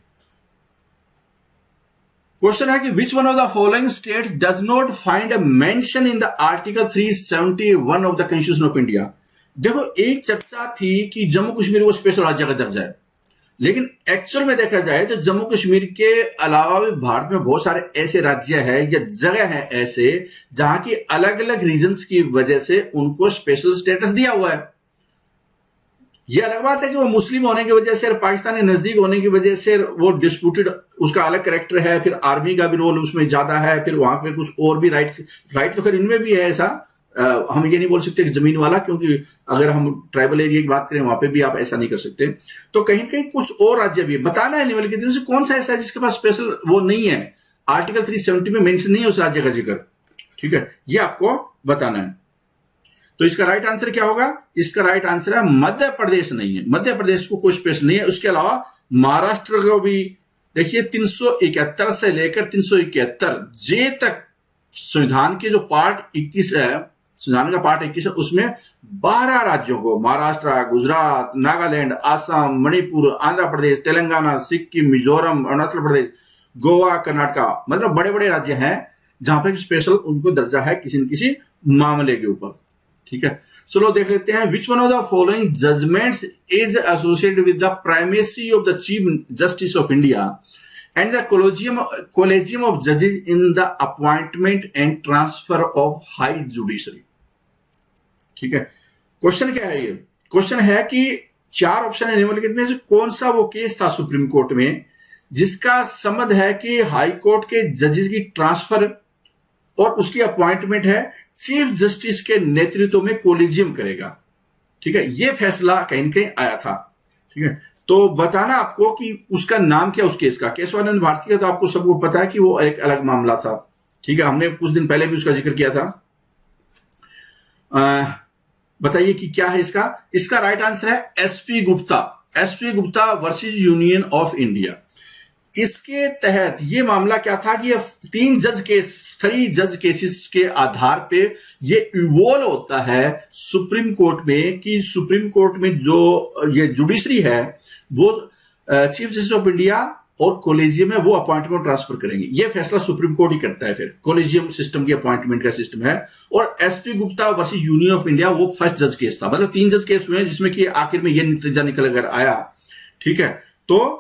Speaker 1: क्वेश्चन है कि विच one of the following states does not find a mention in the article 371 of the constitution of India. देखो, एक चर्चा थी कि जम्मू कश्मीर को स्पेशल राज्य का दर्जा है, लेकिन एक्चुअल में देखा जाए तो जम्मू कश्मीर के अलावा भी भारत में बहुत सारे ऐसे राज्य हैं या जगह हैं ऐसे जहां की अलग अलग रीजन्स की वजह से उनको स्पेशल स्टेटस दिया हुआ है। यह अलग बात है कि वो मुस्लिम होने की वजह से और पाकिस्तान के नजदीक होने की वजह से वो डिस्प्यूटेड, उसका अलग कैरेक्टर है, फिर आर्मी का भी रोल उसमें ज्यादा है, फिर वहां पे कुछ और भी राइट तो खैर इनमें भी है ऐसा। हम ये नहीं बोल सकते कि जमीन वाला, क्योंकि अगर हम ट्राइबल एरिया की बात करें वहां पे भी आप ऐसा नहीं कर सकते। तो कहीं कहीं कुछ और राज्य भी है। बताना है निम्नलिखित से कौन सा ऐसा है जिसके पास स्पेशल वो नहीं है, आर्टिकल 370 में मेंशन नहीं है उस राज्य का जिक्र। ठीक है, ये आपको बताना है। तो इसका राइट आंसर क्या होगा? इसका राइट आंसर है मध्य प्रदेश नहीं है, मध्य प्रदेश को कोई स्पेशल नहीं है। उसके अलावा महाराष्ट्र को भी देखिए 371 से लेकर 371 जे तक संविधान के जो पार्ट 21 है, संविधान का पार्ट 21 है, उसमें 12 राज्यों को, महाराष्ट्र, गुजरात, नागालैंड, आसाम, मणिपुर, आंध्र प्रदेश, तेलंगाना, सिक्किम, मिजोरम, अरुणाचल प्रदेश, गोवा, कर्नाटका, मतलब बड़े बड़े राज्य हैं जहां पे स्पेशल उनको दर्जा है किसी न किसी मामले के ऊपर। ठीक है, चलो देख लेते हैं। Which one of the following judgments is associated with the primacy of the chief justice of India and the collegium of judges in the appointment and transfer of high judiciary। ठीक है, क्वेश्चन क्या है? ये क्वेश्चन है कि 4 ऑप्शन है निम्नलिखित में से कौन सा वो केस था सुप्रीम कोर्ट में जिसका संबंध है कि हाई कोर्ट के जजेस की ट्रांसफर और उसकी अपॉइंटमेंट है चीफ जस्टिस के नेतृत्व में कोलिजियम करेगा। ठीक है, ये फैसला कहीं न कहीं आया था। ठीक है, तो बताना आपको कि उसका नाम क्या उस केस का। केशवानंद भारती का तो आपको सबको पता है कि वो एक अलग मामला था। ठीक है, हमने कुछ दिन पहले भी उसका जिक्र किया था। बताइए कि क्या है इसका। इसका राइट आंसर है SP Gupta, SP Gupta versus union of India. इसके तहत ये मामला क्या था कि 3 जज केसेस के आधार पे ये इवॉल्व होता है सुप्रीम कोर्ट में कि सुप्रीम कोर्ट में जो ये जुडिशरी है वो चीफ जस्टिस ऑफ इंडिया और कोलेजियम है वो अपॉइंटमेंट ट्रांसफर करेंगे। ये फैसला सुप्रीम कोर्ट ही करता है। फिर कोलेजियम सिस्टम की अपॉइंटमेंट का सिस्टम है। और SP Gupta versus union of India वो फर्स्ट जज केस था, मतलब 3 जज केस हुए हैं जिसमें कि आखिर में ये नतीजा निकल कर आया। ठीक है, तो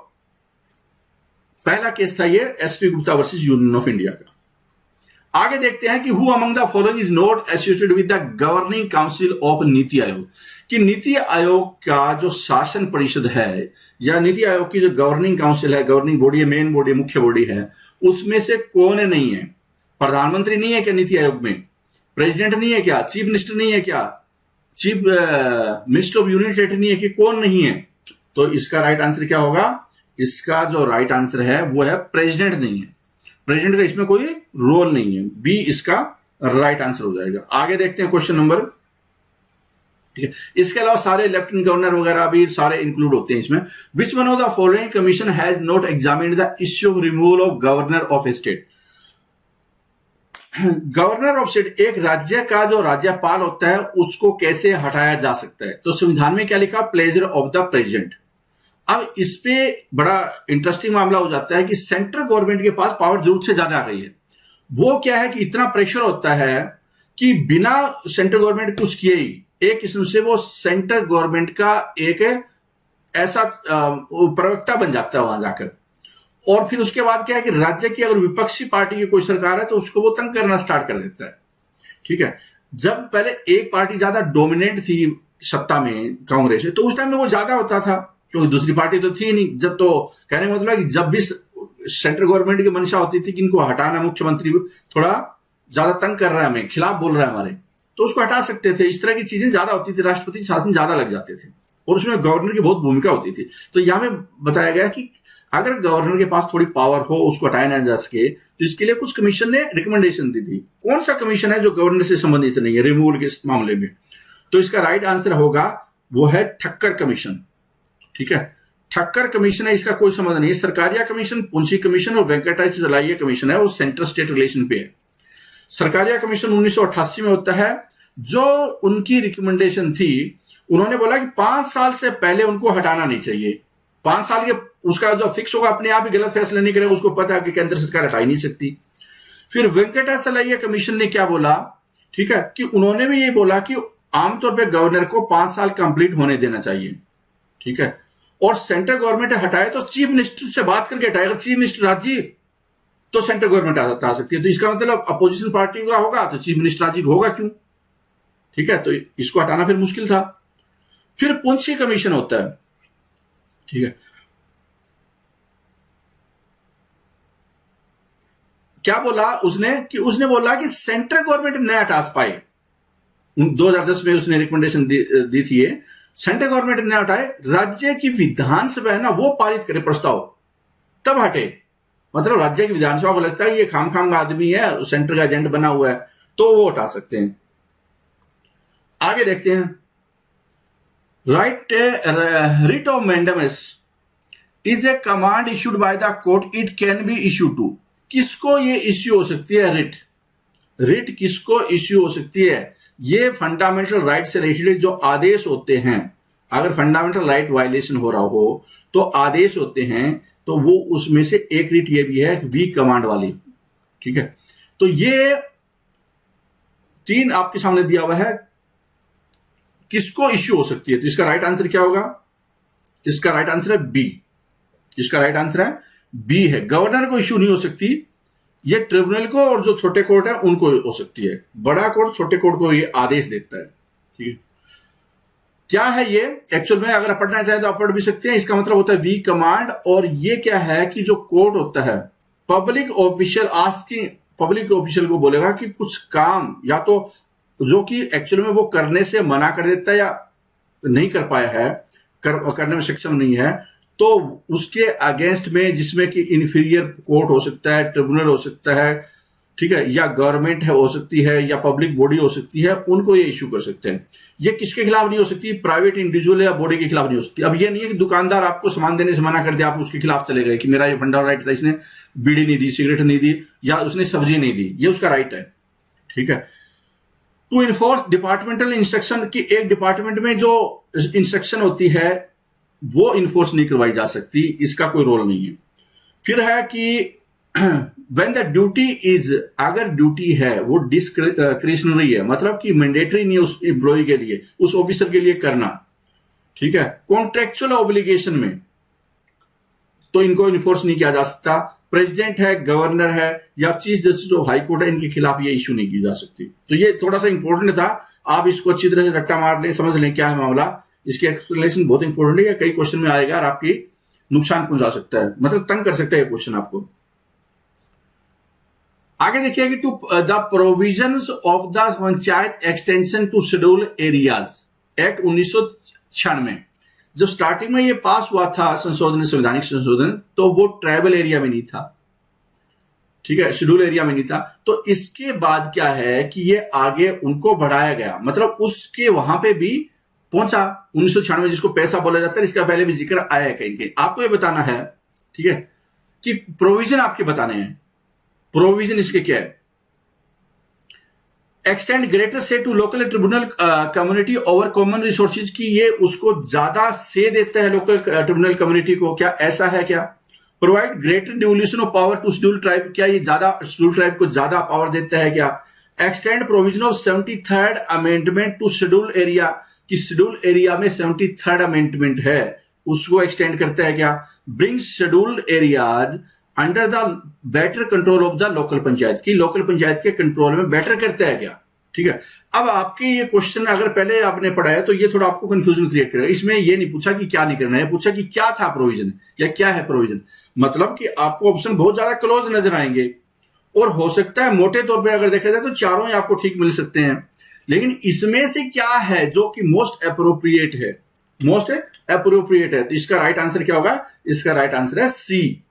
Speaker 1: पहला केस था ये SP Gupta versus union of India का। आगे देखते हैं कि who among the following is not associated with the governing council of NITI Aayog. कि नीति आयोग का जो शासन परिषद है या नीति आयोग की जो गवर्निंग काउंसिल है, गवर्निंग बॉडी है, मेन बॉडी, मुख्य बॉडी है, उसमें से कौन नहीं है? प्रधानमंत्री नहीं है क्या नीति आयोग में? प्रेसिडेंट नहीं है क्या? चीफ मिनिस्टर नहीं है क्या? Chief minister of union territory नहीं है कि कौन नहीं है? तो इसका राइट आंसर क्या होगा? इसका जो राइट आंसर है वो है प्रेसिडेंट नहीं है, प्रेसिडेंट का इसमें कोई रोल नहीं है। बी इसका राइट आंसर हो जाएगा। आगे देखते हैं क्वेश्चन नंबर। ठीक है, इसके अलावा सारे लेफ्टिनेंट गवर्नर वगैरह भी सारे इंक्लूड होते हैं इसमें। विच one of the following commission has not examined the issue of removal of governor of A state. Governor of state, एक राज्य का जो राज्यपाल होता है उसको कैसे हटाया जा सकता है? तो संविधान में क्या लिखा? Pleasure of the president. अब इस पे बड़ा इंटरेस्टिंग मामला हो जाता है कि सेंट्रल गवर्नमेंट के पास पावर जरूरत से ज्यादा आ गई है। वो क्या है कि इतना प्रेशर होता है कि बिना सेंट्रल गवर्नमेंट कुछ किए ही एक किस्म से वो सेंट्रल गवर्नमेंट का एक ऐसा प्रवक्ता बन जाता है वहां जाकर। और फिर उसके बाद क्या है कि राज्य की अगर विपक्षी पार्टी की कोई सरकार है तो उसको वो तंग करना स्टार्ट कर देता है। ठीक है, जब पहले एक पार्टी ज्यादा डोमिनेट थी सत्ता में, कांग्रेस, तो उस टाइम में वो ज्यादा होता था क्योंकि दूसरी पार्टी तो थी नहीं। जब तो कहने का मतलब कि जब भी सेंट्रल गवर्नमेंट की मंशा होती थी कि इनको हटाना, मुख्यमंत्री थोड़ा ज्यादा तंग कर रहा है, हमें खिलाफ बोल रहा है हमारे, तो उसको हटा सकते थे। इस तरह की चीजें ज्यादा होती थी, राष्ट्रपति शासन ज्यादा लग जाते थे। और उसमें गवर्नर की बहुत भूमिका होती थी। तो यहां में बताया गया कि अगर गवर्नर के पास थोड़ी पावर हो, उसको हटाया ना जा सके, तो इसके लिए कुछ कमीशन ने रिकमेंडेशन दी थी। कौन सा कमीशन है जो गवर्नर से संबंधित नहीं है रिमूवल के मामले में? तो इसका राइट आंसर होगा वो है ठक्कर कमीशन। ठीक है, ठक्कर कमीशन है, इसका कोई संबंध नहीं है। सरकारिया कमीशन, पुंसी कमीशन और वेंकटाचलैया कमीशन है, वो सेंट्रल स्टेट रिलेशन पे है। सरकारिया कमीशन 1988 में होता है। जो उनकी रिकमेंडेशन थी, उन्होंने बोला कि 5 साल से पहले उनको हटाना नहीं चाहिए। 5 साल के उसका जो फिक्स होगा, अपने आप ही गलत फैसला नहीं करेगा, उसको पता है कि केंद्र सरकार हटा ही नहीं सकती। फिर वेंकटाचलैया कमीशन ने क्या बोला, ठीक है, कि उन्होंने भी ये बोला कि आमतौर पर गवर्नर को 5 साल कंप्लीट होने देना चाहिए। ठीक है, और सेंट्रल गवर्नमेंट हटाए तो चीफ मिनिस्टर से बात करके हटाए। अगर चीफ मिनिस्टर राजी तो सेंट्रल गवर्नमेंट हटा सकती है। तो इसका मतलब अपोजिशन पार्टी का होगा तो चीफ मिनिस्टर राजी होगा क्यों? ठीक है, तो इसको हटाना फिर मुश्किल था। फिर पुंसी कमीशन होता है। ठीक है, क्या बोला उसने उसने बोला कि सेंट्रल गवर्नमेंट नहीं हटा पाए। 2010 में उसने रिकमेंडेशन दी थी, ये सेंट्रल गवर्नमेंट ने हटाए, राज्य की विधानसभा है ना, वो पारित करे प्रस्ताव, तब हटे। मतलब राज्य की विधानसभा को लगता है ये खाम का आदमी है, सेंटर का एजेंट बना हुआ है, तो वो हटा सकते हैं। आगे देखते हैं। Writ of mandamus is a command issued by the court, it can be issue to. किसको ये इश्यू हो सकती है? रिट किसको इश्यू हो सकती है? ये फंडामेंटल राइट से रिलेटेड जो आदेश होते हैं, अगर फंडामेंटल राइट वायलेशन हो रहा हो तो आदेश होते हैं, तो वो उसमें से एक रिट ये भी है, वीक कमांड वाली। ठीक है, तो ये 3 आपके सामने दिया हुआ है, किसको इश्यू हो सकती है। तो इसका राइट आंसर क्या होगा? इसका राइट आंसर है बी। इसका राइट आंसर है बी है, गवर्नर को इश्यू नहीं हो सकती, ये ट्रिब्यूनल को और जो छोटे कोर्ट है उनको हो सकती है। बड़ा कोर्ट छोटे कोर्ट को ये आदेश देता है। ठीक है, क्या है ये एक्चुअल में? अगर आप पढ़ना चाहे तो आप पढ़ भी सकते हैं। इसका मतलब होता है वी कमांड। और ये क्या है कि जो कोर्ट होता है, public official asking, public official को बोलेगा कि कुछ काम या तो जो कि एक्चुअल में वो करने से मना कर देता है या नहीं कर पाया है, करने में सक्षम नहीं है, तो उसके अगेंस्ट में, जिसमें कि इन्फीरियर कोर्ट हो सकता है, ट्रिब्यूनल हो सकता है, ठीक है, या गवर्नमेंट है हो सकती है, या पब्लिक बॉडी हो सकती है, उनको ये इश्यू कर सकते हैं। ये किसके खिलाफ नहीं हो सकती? प्राइवेट इंडिविजुअल या बॉडी के खिलाफ नहीं हो सकती। अब ये नहीं है कि दुकानदार आपको सामान देने से मना कर दिया, आप उसके खिलाफ चले गए कि मेरा ये फंडामेंटल राइट था, इसने बीड़ी नहीं दी, सिगरेट नहीं दी, या उसने सब्जी नहीं दी, ये उसका राइट है। ठीक है, टू इन्फोर्स डिपार्टमेंटल इंस्ट्रक्शन, की एक डिपार्टमेंट में जो इंस्ट्रक्शन होती है वो इन्फोर्स नहीं करवाई जा सकती, इसका कोई रोल नहीं है। फिर है कि when the duty is, अगर ड्यूटी है वो डिस्क्रिशनरी है, मतलब कि मैंडेटरी नहीं है उस एम्प्लॉय के लिए, उस ऑफिसर के लिए करना। ठीक है, कॉन्ट्रेक्चुअल ऑब्लिगेशन में तो इनको इन्फोर्स नहीं किया जा सकता। प्रेसिडेंट है, गवर्नर है, या chief justice of high court है, इनके खिलाफ ये इश्यू नहीं की जा सकती। तो ये थोड़ा सा इंपॉर्टेंट था, आप इसको अच्छी तरह से रट्टा मार लें, समझ लें क्या है मामला। इसकी एक्सप्लेनेशन बहुत इंपॉर्टेंट है, कई क्वेश्चन में आएगा और आपकी नुकसान पहुंचा सकता है, मतलब तंग कर सकता है क्वेश्चन आपको। आगे देखिए कि to the provisions of the panchayat extension to schedule areas act 1996, जब स्टार्टिंग में ये पास हुआ था संशोधन, संवैधानिक संशोधन, तो वो ट्राइबल एरिया में नहीं था। ठीक है, शेड्यूल एरिया में नहीं था। तो इसके बाद क्या है कि ये आगे उनको बढ़ाया गया, मतलब उसके वहां पे भी पहुंचा 1996, जिसको पैसा बोला जाता है। इसका पहले भी जिक्र आया है कहीं कहीं। आपको ये बताना है, ठीक है, कि प्रोविजन आपके बताने हैं। प्रोविजन इसके क्या है? एक्सटेंड ग्रेटर से to local tribunal community over common resources, की ये उसको ज्यादा से देता है लोकल ट्रिब्यूनल कम्युनिटी को, क्या ऐसा है क्या? Provide greater devolution of power to schedule tribe, क्या ये ज्यादा शेड्यूल ट्राइब को ज्यादा पावर देता है क्या? Extend provision of 73rd amendment to schedule area, कि शेड्यूल एरिया में 73rd अमेंडमेंट है, उसको एक्सटेंड करता है क्या? Bring schedule areas under the better control of the local panchayat, की लोकल पंचायत के कंट्रोल में बेटर करता है क्या? ठीक है, अब आपके ये क्वेश्चन अगर पहले आपने पढ़ा है तो ये थोड़ा आपको कंफ्यूजन क्रिएट करेगा। इसमें ये नहीं पूछा कि क्या नहीं करना है, पूछा कि क्या था प्रोविजन या क्या है प्रोविजन। मतलब कि आपको ऑप्शन बहुत ज्यादा क्लोज नजर आएंगे, और हो सकता है मोटे तौर पे अगर देखा जाए तो चारों ही आपको ठीक मिल सकते हैं, लेकिन इसमें से क्या है जो कि मोस्ट अप्रोप्रिएट है, मोस्ट अप्रोप्रिएट है। तो इसका राइट आंसर क्या होगा? इसका राइट आंसर है सी।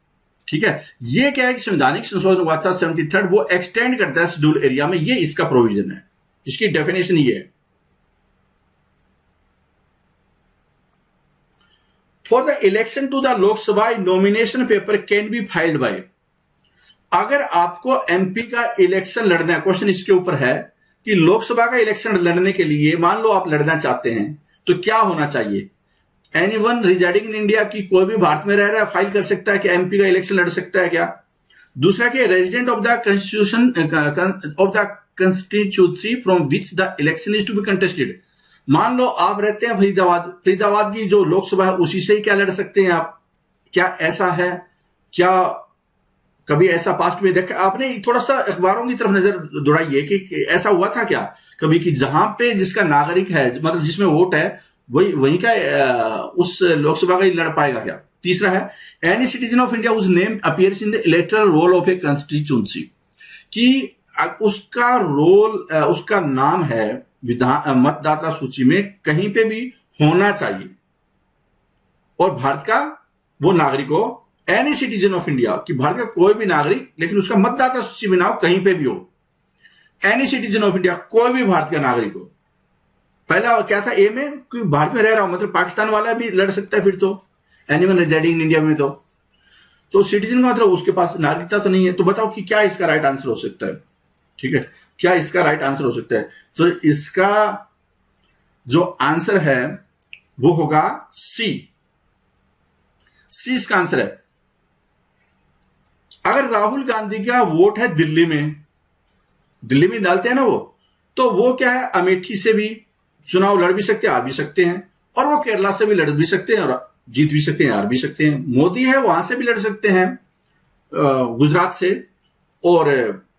Speaker 1: ठीक है, ये क्या है कि संवैधानिक संशोधन हुआ था 73rd, वो एक्सटेंड करता है शेड्यूल एरिया में, ये इसका प्रोविजन है, इसकी डेफिनेशन ये है। For the election to the Lok Sabha nomination paper can be filed by, अगर आपको एमपी का इलेक्शन लड़ना है, क्वेश्चन इसके ऊपर है कि लोकसभा का इलेक्शन लड़ने के लिए मान लो आप लड़ना चाहते हैं तो क्या होना चाहिए? एनीवन रिजाइडिंग इन इंडिया, की कोई भी भारत में रह रहा है फाइल कर सकता है कि एमपी का इलेक्शन लड़ सकता है क्या? दूसरा कि resident of the constitution of the constituency from which the election is to be contested, मान लो आप रहते हैं फरीदाबाद, फरीदाबाद की जो लोकसभा है उसी से ही क्या लड़ सकते हैं आप? क्या ऐसा है? क्या कभी ऐसा पास्ट में देखा आपने? थोड़ा सा अखबारों की तरफ नजर दौड़ाइए कि ऐसा हुआ था क्या कभी कि जहां पे जिसका नागरिक है, मतलब जिसमें वोट है, वही का उस लोकसभा का ही लड़ पाएगा क्या? तीसरा है any citizen of India whose name appears in the electoral roll of a constituency, कि उसका रोल, उसका नाम है मतदाता सूची में कहीं पे भी होना चाहिए, और भारत का वो नागरिक हो, एनी सिटीजन ऑफ इंडिया, कि भारत का कोई भी नागरिक लेकिन उसका मतदाता सूची में ना हो, कहीं पे भी हो। एनी सिटीजन ऑफ इंडिया, कोई भी भारत का नागरिक हो। पहला क्या था ए में कि भारत में रह रहा हूं, मतलब पाकिस्तान वाला भी लड़ सकता है फिर तो, एनीवन रेजिडिंग इन इंडिया में। तो सिटीजन का मतलब उसके पास नागरिकता तो नहीं है। तो बताओ कि क्या इसका राइट आंसर हो सकता है? ठीक है, क्या इसका राइट आंसर हो सकता है? तो इसका जो आंसर है वो होगा सी। सी इसका आंसर है। अगर राहुल गांधी का वोट है दिल्ली में डालते हैं ना वो, तो वो क्या है, अमेठी से भी चुनाव लड़ भी सकते हैं, हार भी सकते हैं, और वो केरला से भी लड़ भी सकते हैं और जीत भी सकते हैं, हार भी सकते हैं। मोदी है वहां से भी लड़ सकते हैं, गुजरात से और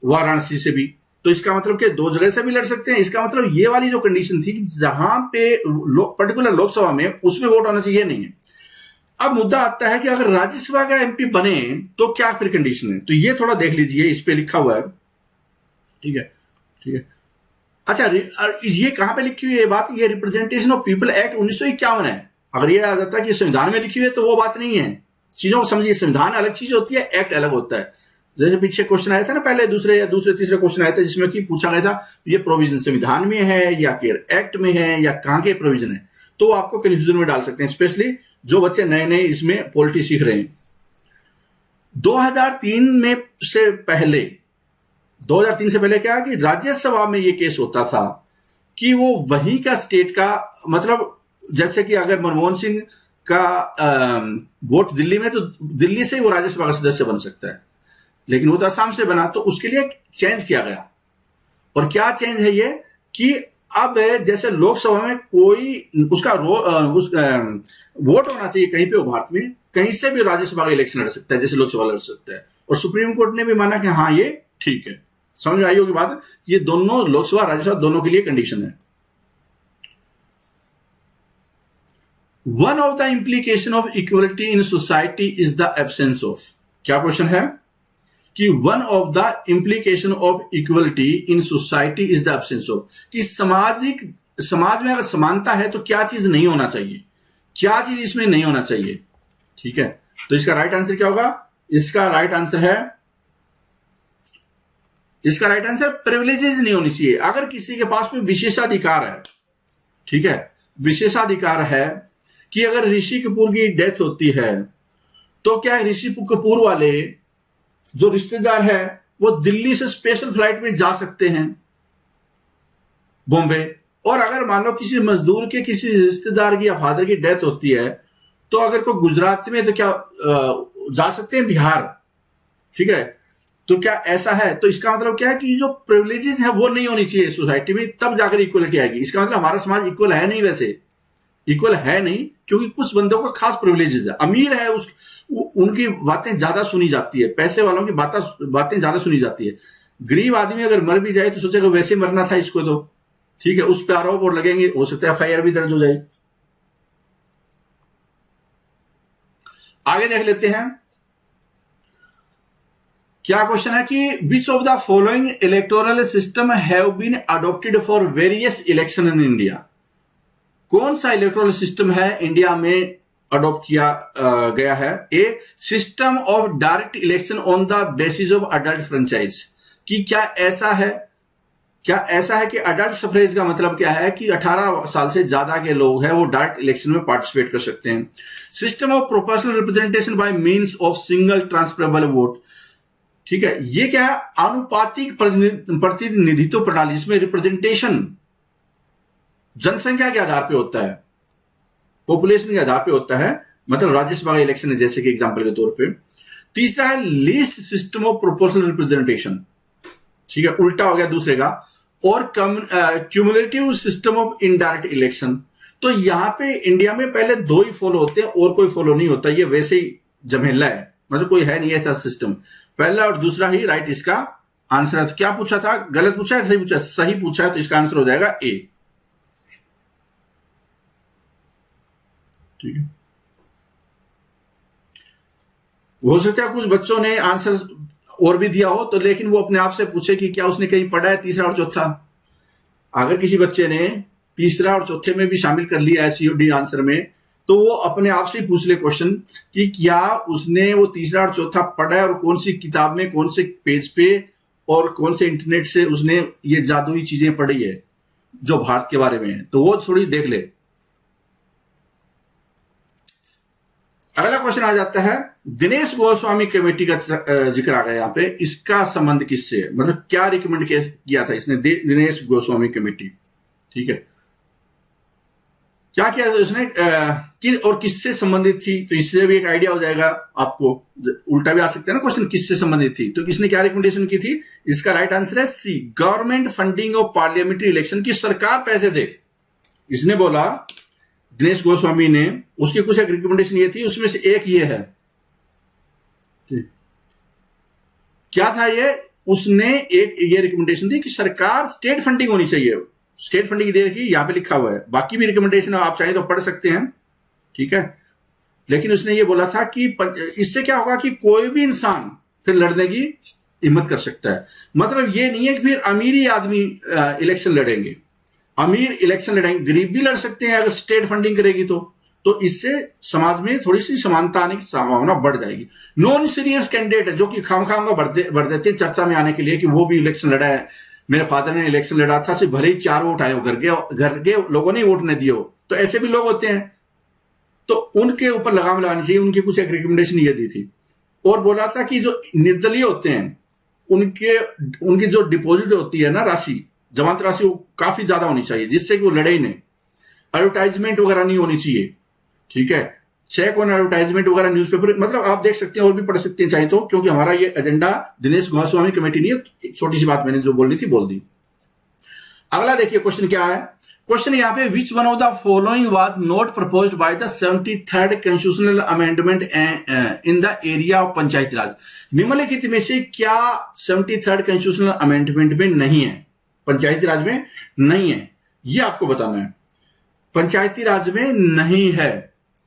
Speaker 1: वाराणसी से भी। तो इसका मतलब कि दो जगह से भी लड़ सकते हैं। इसका मतलब ये वाली जो कंडीशन थी कि जहां पे पर्टिकुलर लोकसभा में उसमें वोट होना चाहिए, नहीं है। अब मुद्दा आता है कि अगर राज्यसभा का एमपी बने तो क्या फिर कंडीशन है? तो ये थोड़ा देख लीजिए, इस पे लिखा हुआ है। ठीक है, ठीक है। अच्छा, ये कहां पे लिखी हुई है बात? ये रिप्रेजेंटेशन ऑफ पीपल एक्ट 1951 है। अगर ये आ जाता है कि संविधान में लिखी हुई है तो वो बात नहीं है। चीजों को समझिए, संविधान अलग चीज होती है, एक्ट अलग होता है। जैसे पीछे क्वेश्चन आया था ना, पहले दूसरे तीसरे क्वेश्चन आया था जिसमें कि पूछा गया था ये प्रोविजन संविधान में है या केयर एक्ट में है या कहां के प्रोविजन है, तो आपको कंफ्यूजन में डाल सकते हैं, स्पेशली जो बच्चे नए नए इसमें पॉलिटी सीख रहे हैं। 2003 से पहले क्या कि राज्यसभा में ये केस होता था कि वो वहीं का स्टेट का, मतलब जैसे कि अगर मनमोहन सिंह का वोट दिल्ली में, तो दिल्ली से ही वो राज्यसभा का सदस्य बन सकता है, लेकिन वो तो असम से बना, तो उसके लिए चेंज किया गया। और क्या चेंज है ये कि अब जैसे लोकसभा में कोई उसका वोट होना चाहिए कहीं पे, वो भारत में कहीं से भी राज्यसभा का इलेक्शन लड़ सकता है, जैसे लोकसभा लड़ सकता है। और सुप्रीम कोर्ट ने भी माना कि हाँ ये ठीक है। समझ में आई होगी बात? ये दोनों, लोकसभा राज्यसभा दोनों के लिए कंडीशन है। One of the implication of equality in society is the absence of, क्या क्वेश्चन है कि one of the implication of equality in society is the absence of, कि समाज में अगर समानता है तो क्या चीज नहीं होना चाहिए, क्या चीज इसमें नहीं होना चाहिए। ठीक है, तो इसका राइट आंसर क्या होगा? इसका राइट आंसर प्रिविलेजेस नहीं होनी चाहिए। अगर किसी के पास में विशेषाधिकार है, ठीक है, विशेषाधिकार है कि अगर ऋषि कपूर की डेथ होती है तो क्या ऋषि कपूर वाले जो रिश्तेदार है वो दिल्ली से स्पेशल फ्लाइट में जा सकते हैं बॉम्बे, और अगर मान लो किसी मजदूर के किसी रिश्तेदार की या फादर की डेथ होती है तो अगर कोई गुजरात में तो क्या जा सकते हैं बिहार। ठीक है, तो क्या ऐसा है? तो इसका मतलब क्या है कि जो प्रिविलेजेस है वो नहीं होनी चाहिए सोसाइटी में, तब जाकर इक्वलिटी आएगी। इसका मतलब हमारा समाज इक्वल है नहीं, वैसे इक्वल है नहीं, क्योंकि कुछ बंदों को खास प्रिविलेजेस है। अमीर है उनकी बातें ज्यादा सुनी जाती है, पैसे वालों की बातें ज्यादा सुनी जाती है। गरीब आदमी अगर मर भी जाए तो सोचेगा वैसे मरना था इसको, तो ठीक है, उस पर आरोप और लगेंगे, हो सकता है एफआईआर भी दर्ज हो जाए। आगे देख लेते हैं क्या क्वेश्चन है कि which of the following electoral system have been adopted for various election in India. कौन सा इलेक्टोरल सिस्टम है इंडिया में अडॉप्ट किया गया है? A, system of direct election on the basis of adult franchise. कि क्या ऐसा है कि अडल्ट सफरेज का मतलब क्या है कि 18 साल से ज्यादा के लोग हैं वो डायरेक्ट इलेक्शन में पार्टिसिपेट कर सकते हैं। System of proportional representation by means of single transferable vote. ठीक है, ये क्या है? आनुपातिक प्रतिनिधित्व प्रणाली, जिसमें रिप्रेजेंटेशन जनसंख्या के आधार पे होता है, पॉपुलेशन के आधार पे होता है, मतलब राज्यसभा का इलेक्शन है जैसे कि एग्जांपल के तौर पे। तीसरा है least system of proportional representation, ठीक है, उल्टा हो गया दूसरे का। और cumulative system of indirect election. तो यहां पे इंडिया में पहले दो ही फॉलो होते हैं और कोई फॉलो नहीं होता, ये वैसे ही झमेला है, मतलब कोई है नहीं ऐसा सिस्टम। पहला और दूसरा ही राइट इसका आंसर है। तो क्या पूछा था? गलत पूछा है, सही पूछा है? सही पूछा है, तो इसका आंसर हो जाएगा ए। ठीक है, हो सकता है कुछ बच्चों ने आंसर और भी दिया हो, तो लेकिन वो अपने आप से पूछे कि क्या उसने कहीं पढ़ा है तीसरा और चौथा। अगर किसी बच्चे ने तीसरा और चौथे में भी शामिल कर लिया है सीओडी आंसर में, तो वो अपने आप से ही पूछ ले क्वेश्चन कि क्या उसने वो तीसरा और चौथा पढ़ा है और कौन सी किताब में, कौन से पेज पे और कौन से इंटरनेट से उसने ये जादुई चीजें पढ़ी है जो भारत के बारे में है, तो वो थोड़ी देख ले। अगला क्वेश्चन आ जाता है, दिनेश गोस्वामी कमेटी का जिक्र आ गया यहाँ पे, इसका संबंध किससे है? मतलब क्या रिकमेंड किया था इसने? दिनेश गोस्वामी कमेटी, ठीक है, क्या किया था उसने और किससे संबंधित थी? तो इससे भी एक आइडिया हो जाएगा आपको। उल्टा भी आ सकता है ना क्वेश्चन, किससे संबंधित थी। तो इसने क्या रिकमेंडेशन की थी? इसका राइट आंसर है C, government funding of parliamentary election, की सरकार पैसे दे। इसने बोला, दिनेश गोस्वामी ने, उसकी कुछ एक रिकमेंडेशन ये थी, उसमें से एक ये है। क्या था ये? उसने एक ये रिकमेंडेशन दी कि सरकार स्टेट फंडिंग होनी चाहिए। स्टेट फंडिंग दे रखी, यहां पे लिखा हुआ है, बाकी भी रिकमेंडेशन आप चाहें तो पढ़ सकते हैं, ठीक है। लेकिन उसने ये बोला था कि इससे क्या होगा कि कोई भी इंसान फिर लड़ने की हिम्मत कर सकता है। मतलब ये नहीं है कि फिर अमीर ही आदमी इलेक्शन लड़ेंगे, अमीर इलेक्शन लड़ेंगे, गरीब भी लड़ सकते हैं अगर स्टेट फंडिंग करेगी तो इससे समाज में थोड़ी सी समानता आने की संभावना बढ़ जाएगी। नॉन सीरियस कैंडिडेट है जो कि खामखाम बढ़ देते हैं चर्चा में आने के लिए कि वो भी इलेक्शन लड़ा है, मेरे फादर ने इलेक्शन लड़ा था, सिर्फ भले ही 4 वोट आए हो, घर के लोगों ने वोट नहीं दिए हो, तो ऐसे भी लोग होते हैं, तो उनके ऊपर लगाम लगानी चाहिए। उनकी कुछ एक रिकमेंडेशन ये दी थी। और बोला था कि जो निर्दलीय होते हैं उनकी जो डिपॉजिट होती है ना राशि, जमानत राशि, वो काफी ज्यादा होनी चाहिए जिससे कि वो लड़े ही नहीं। एडवर्टाइजमेंट वगैरह नहीं होनी चाहिए, ठीक है, चेक ऑन एडवर्टाइजमेंट वगैरह न्यूज़पेपर, मतलब आप देख सकते हैं और भी पढ़ सकते हैं चाहे तो, क्योंकि हमारा ये एजेंडा दिनेश गोस्वामी कमेटी नहीं है। छोटी सी बात मैंने जो बोलनी थी बोल दी। अगला देखिए क्वेश्चन क्या है। क्वेश्चन यहाँ पे, which one of the following was not proposed by the 73rd constitutional amendment in the area of panchayati raj. निम्नलिखित में से क्या 73rd कॉन्स्टिट्यूशनल अमेंडमेंट में नहीं है, पंचायती राज में नहीं है, ये आपको बताना है। पंचायती राज में नहीं है,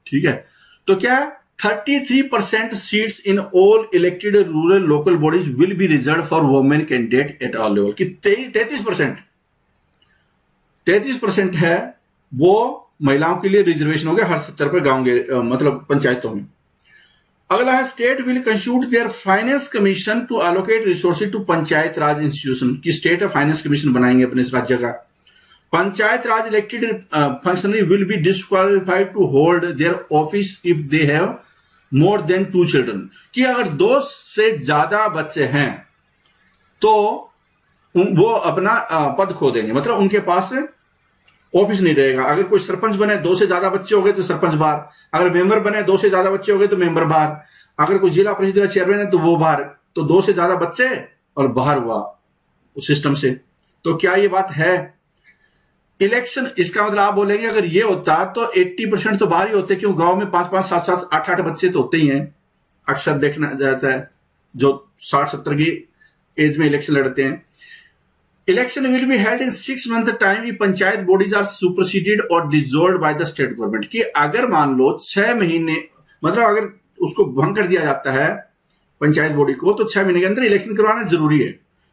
Speaker 1: ठीक है। तो क्या 33% seats in all elected rural local bodies will be reserve for women candidate at all level, कि 33% है वो महिलाओं के लिए रिजर्वेशन हो गया हर 70 पर गांव के मतलब पंचायतों में। अगला है, state will constitute their finance commission to allocate resources to panchayat raj institution, की स्टेट फाइनेंस कमीशन बनाएंगे अपने राज्य का। Panchayat raj elected functionary will be disqualified to hold their office if they have more than 2 children, कि अगर 2 से ज्यादा बच्चे हैं तो वो अपना पद खो देंगे, मतलब उनके पास ऑफिस नहीं रहेगा। अगर कोई सरपंच बने, 2 से ज्यादा बच्चे हो गए तो सरपंच बाहर, अगर मेंबर बने 2 से ज्यादा बच्चे हो गए तो मेंबर बाहर, अगर कोई जिला परिषद का चेयरमैन है तो वो बाहर, तो 2 से ज्यादा बच्चे और बाहर हुआ उस सिस्टम से। तो क्या ये बात है? इलेक्शन, इसका मतलब आप बोलेंगे अगर ये होता तो 80% तो बाहर ही होते, क्यों? गांव में 5-5, 7-7, 8-8 बच्चे तो होते ही हैं, अक्सर देखना जाता है जो 60-70 की एज में इलेक्शन लड़ते हैं। Election will be held in 6 month time, panchayat bodies are superseded और dissolved by the state government, कि अगर मान लो 6 महीने, मतलब अगर उसको भंग कर दिया जाता है पंचायत बॉडी को, तो 6 महीने के अंदर इलेक्शन करवाना जरूरी है।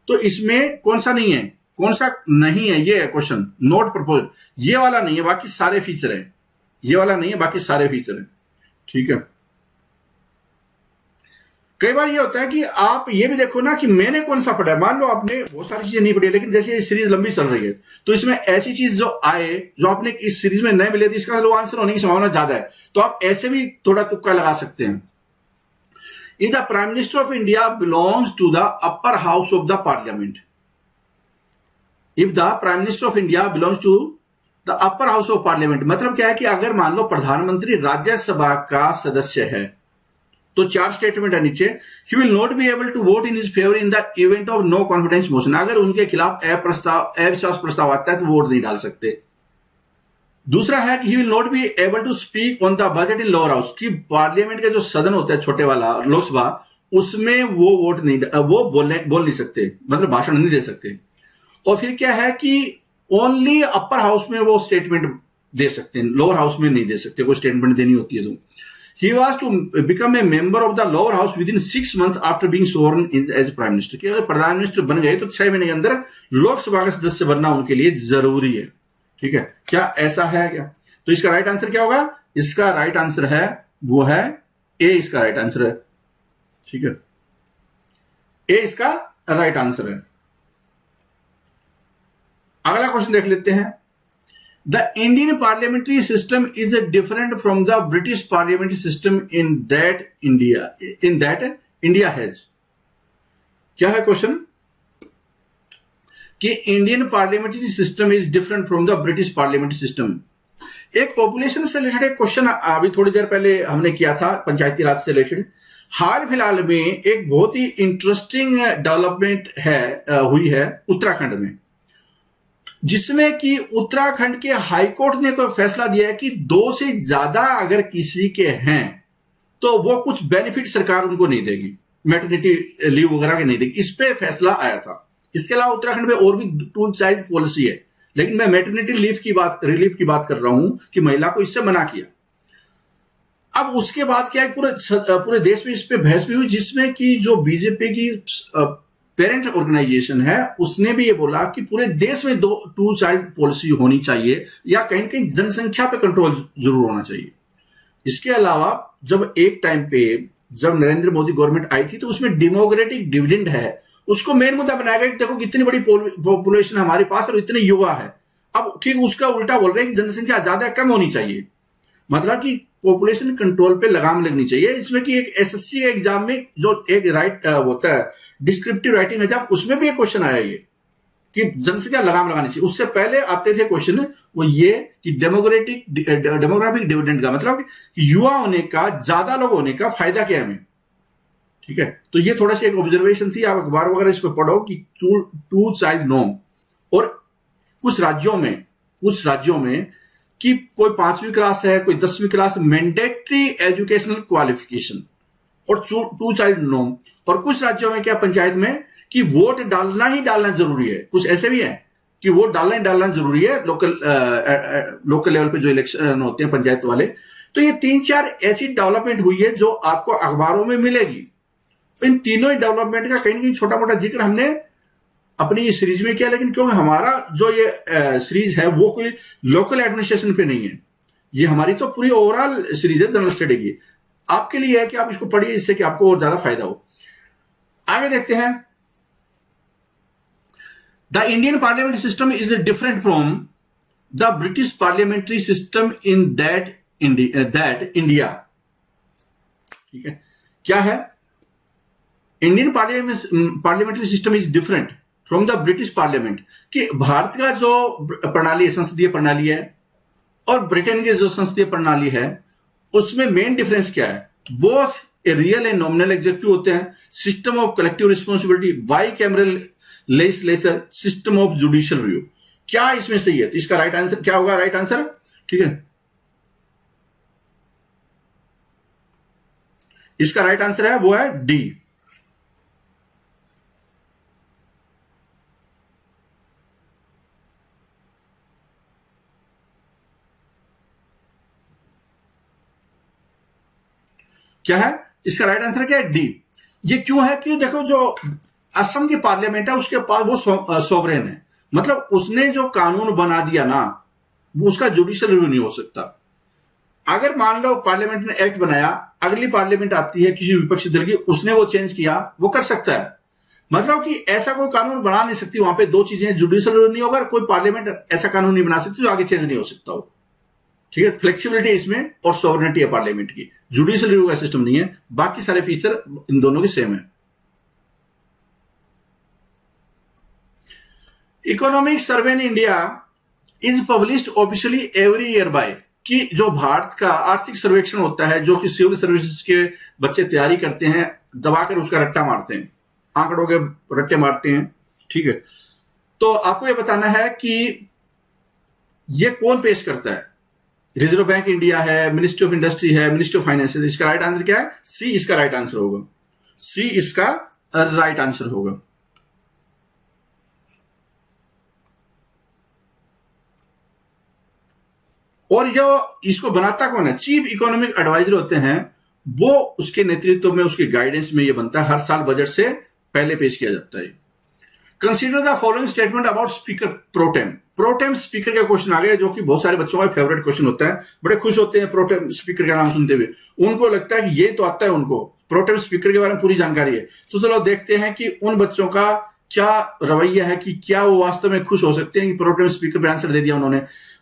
Speaker 1: तो इसमें कौन सा नहीं है, कौन सा नहीं है, ये है क्वेश्चन, नॉट प्रपोज, ये वाला नहीं है, बाकी सारे फीचर है, ये वाला नहीं है, बाकी सारे फीचर है। ठीक है, कई बार ये होता है कि आप ये भी देखो ना कि मैंने कौन सा पढ़ा है। मान लो आपने बहुत सारी चीजें नहीं पढ़ी, लेकिन जैसे ये सीरीज लंबी चल रही है तो इसमें ऐसी चीज जो आए जो आपने इस सीरीज में नहीं मिले तो इसका लो आंसर होने की संभावना ज्यादा है, तो आप ऐसे भी थोड़ा तुक्का लगा सकते हैं। If the prime minister of India belongs to the upper house of the parliament, if the prime minister of India belongs to the upper house of parliament, मतलब क्या है कि अगर मान लो प्रधानमंत्री राज्यसभा का सदस्य है तो चार स्टेटमेंट है नीचे, he will not be able to vote in his favour in the event of no confidence motion, अगर उनके खिलाफ अविश्वास प्रस्ताव आता है तो वोट नहीं डाल सकते। दूसरा है कि he will not be able to speak on the budget in lower house, कि पार्लियामेंट का जो सदन होता है छोटे वाला लोकसभा, उसमें वो वोट नहीं, वो बोल नहीं सकते, मतलब भाषण नहीं दे सकते। और फिर क्या है कि ओनली अपर हाउस में वो स्टेटमेंट दे सकते हैं, लोअर हाउस में नहीं दे सकते, कोई स्टेटमेंट देनी होती है तो। He was to become a member of the lower house within 6 months after being sworn in as prime minister, कि अगर प्रधान मिनिस्टर बन गए तो 6 महीने के अंदर लोकसभा का सदस्य बनना उनके लिए जरूरी है। ठीक है, क्या ऐसा है क्या? तो इसका राइट आंसर क्या होगा? इसका राइट आंसर है वो है ए, इसका राइट आंसर है। ठीक है, ए इसका राइट आंसर है। अगला क्वेश्चन देख लेते हैं। The Indian parliamentary system is different from the British parliamentary system in that India has. क्या है क्वेश्चन? कि Indian parliamentary system is different from the British parliamentary system. एक पॉपुलेशन से रिलेटेड एक क्वेश्चन अभी थोड़ी देर पहले हमने किया था, पंचायती राज से रिलेटेड। हाल फिलहाल में एक बहुत ही इंटरेस्टिंग डेवलपमेंट हुई है उत्तराखंड में, जिसमें कि उत्तराखंड के हाईकोर्ट ने कोई फैसला दिया है कि 2 से ज्यादा अगर किसी के हैं तो वो कुछ बेनिफिट सरकार उनको नहीं देगी, मैटरनिटी लीव वगैरह के नहीं देगी। इस पे फैसला आया था। इसके अलावा उत्तराखंड में और भी 2 चाइल्ड पॉलिसी है, लेकिन मैं मैटरनिटी रिलीफ की बात कर रहा हूं कि महिला को इससे मना किया। अब उसके बाद क्या है, पूरे देश में इस पे बहस भी हुई, जिसमें कि जो बीजेपी की पेरेंट ऑर्गेनाइजेशन है उसने भी ये बोला कि पूरे देश में 2 चाइल्ड पॉलिसी होनी चाहिए, या कहीं कहीं जनसंख्या पे कंट्रोल जरूर होना चाहिए। इसके अलावा जब एक टाइम पे जब नरेंद्र मोदी गवर्नमेंट आई थी तो उसमें डेमोक्रेटिक डिविडेंड है, उसको मेन मुद्दा बनाया गया कि देखो कितनी बड़ी पॉपुलेशन हमारे पास और इतने युवा है। अब ठीक उसका उल्टा बोल रहे हैं कि जनसंख्या ज्यादा कम होनी चाहिए, मतलब कि पॉपुलेशन कंट्रोल पे लगाम लगनी चाहिए। इसमें कि एक एसएससी के एग्जाम में जो एक राइट होता है डिस्क्रिप्टिव राइटिंग एग्जाम, उसमें भी एक क्वेश्चन आया ये कि जनसंख्या लगाम लगानी चाहिए। उससे पहले आते थे क्वेश्चन वो ये कि डेमोग्राफिक डिविडेंड का मतलब कि युवा होने का, ज्यादा लोग होने का फायदा क्या है हमें। ठीक है, तो ये थोड़ा सा एक ऑब्जर्वेशन थी, आप अखबार वगैरह इस पर पढ़ो कि 2 चाइल्ड नॉर्म। और कुछ राज्यों में कि कोई 5वीं क्लास है, कोई 10वीं क्लास, मैंडेटरी एजुकेशनल क्वालिफिकेशन और 2 चाइल्ड नॉर्म। और कुछ राज्यों में क्या पंचायत में कि वोट डालना ही डालना जरूरी है, कुछ ऐसे भी है कि वोट डालना ही डालना जरूरी है लोकल लेवल पे जो इलेक्शन होते हैं पंचायत वाले। तो ये 3-4 ऐसी डेवलपमेंट हुई है जो आपको अखबारों में मिलेगी। इन तीनों ही डेवलपमेंट का कहीं ना कहीं छोटा मोटा जिक्र हमने अपनी सीरीज में किया, लेकिन क्योंकि हमारा जो ये सीरीज है वो कोई लोकल एडमिनिस्ट्रेशन पे नहीं है, ये हमारी तो पूरी ओवरऑल सीरीज है जनरल स्टडी की। आपके लिए है कि आप इसको पढ़िए, इससे कि आपको और ज्यादा फायदा हो। आगे देखते हैं। The Indian parliamentary system is different from the British parliamentary system in that India. ठीक है, क्या है? Indian parliamentary system is different from the British parliament, कि भारत का जो प्रणाली है, संसदीय प्रणाली है, और ब्रिटेन की जो संसदीय प्रणाली है उसमें मेन डिफरेंस क्या है? Both real and nominal executive होते हैं, system of collective responsibility, by cameral legislature, system of judicial review. क्या इसमें सही है? तो इसका राइट आंसर क्या होगा? राइट आंसर, ठीक है, इसका राइट आंसर है वो है डी। क्या है इसका राइट आंसर? क्या है? डी। ये क्यों है कि देखो जो असम की पार्लियामेंट है उसके पास वो सोवरेन है, मतलब उसने जो कानून बना दिया ना, वो उसका जुडिशियल रिव्यू नहीं हो सकता। अगर मान लो पार्लियामेंट ने एक्ट बनाया, अगली पार्लियामेंट आती है किसी विपक्षी दल की, उसने वो चेंज किया, वो कर सकता है। मतलब कि ऐसा कोई कानून बना नहीं सकती। वहां पे दो चीजें, जुडिशियल रिव्यू नहीं होगा, कोई पार्लियामेंट ऐसा कानून नहीं बना सकती जो आगे चेंज नहीं हो सकता हो। ठीक है, फ्लेक्सिबिलिटी इसमें और सॉवरेनिटी है पार्लियामेंट की। जुडिशियल रिव्यू का सिस्टम नहीं है, बाकी सारे फीचर इन दोनों के सेम है। Economic survey in India is published officially every year by, कि जो भारत का आर्थिक सर्वेक्षण होता है, जो कि सिविल सर्विसेज के बच्चे तैयारी करते हैं, दबाकर उसका रट्टा मारते हैं, आंकड़ों के रट्टे मारते हैं। ठीक है, तो आपको यह बताना है कि यह कौन पेश करता है। रिजर्व बैंक इंडिया है, मिनिस्ट्री ऑफ इंडस्ट्री है, मिनिस्ट्री ऑफ फाइनेंस है। इसका राइट आंसर क्या है? सी इसका राइट आंसर होगा। सी इसका राइट आंसर होगा। और जो इसको बनाता कौन है? चीफ इकोनॉमिक एडवाइजर होते हैं, वो उसके नेतृत्व में, उसके गाइडेंस में ये बनता है। हर साल बजट से पहले पेश किया जाता है। Consider the following statement about speaker pro tem. Pro tem speaker का क्वेश्चन आ गया, जो कि बहुत सारे बच्चों का फेवरेट क्वेश्चन होता है। बड़े खुश होते हैं प्रोटेम स्पीकर का नाम सुनते हुए, उनको लगता है कि ये तो आता है, उनको प्रोटेम स्पीकर के बारे में पूरी जानकारी है। तो चलो देखते हैं कि उन बच्चों का क्या रवैया है, कि क्या वो वास्तव में खुश हो सकते हैं कि प्रोटेम स्पीकर पे आंसर दे दिया उन्होंने।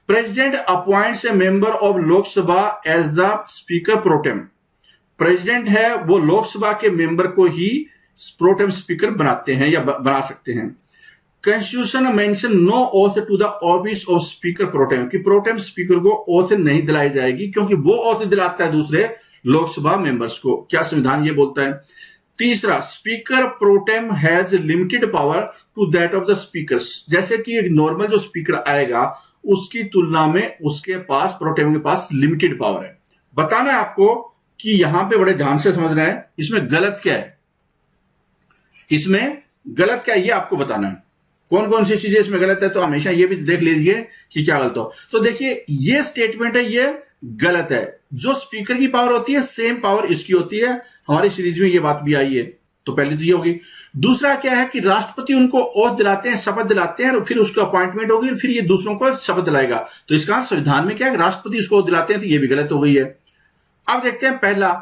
Speaker 1: President appoints a member of Lok Sabha as the speaker pro tem. President है वो लोकसभा के मेंबर को ही प्रोटेम स्पीकर बनाते हैं या बना सकते हैं। Constitution mention no oath to the office of speaker pro tem, कि प्रोटेम स्पीकर को ऑथ नहीं दिलाई जाएगी, क्योंकि वो ऑथ दिलाता है दूसरे लोकसभा मेंबर्स को। क्या संविधान ये बोलता है? तीसरा, speaker pro tem has limited power to that of the speakers. जैसे कि एक नॉर्मल जो स्पीकर आएगा उसकी तुलना में उसके पास, प्रोटेम के पास लिमिटेड पावर है। बताना है आपको कि यहां पे बड़े ध्यान से समझना है, इसमें गलत क्या है, इसमें गलत क्या है, ये आपको बताना है। कौन कौन सी चीजें इसमें गलत है, तो हमेशा ये भी देख लीजिए कि क्या गलत हो। तो देखिए, ये स्टेटमेंट है, ये गलत है। जो स्पीकर की पावर होती है, सेम पावर इसकी होती है। हमारी सीरीज में ये बात भी आई है, तो पहले तो ये होगी। दूसरा क्या है कि राष्ट्रपति उनको ओथ दिलाते हैं, शपथ दिलाते हैं, और फिर उसको अपॉइंटमेंट होगी, फिर ये दूसरों को शपथ दिलाएगा। तो इसका संविधान में क्या है, राष्ट्रपति उसको ओथ दिलाते हैं, तो ये भी गलत हो गई है। अब देखते हैं पहला,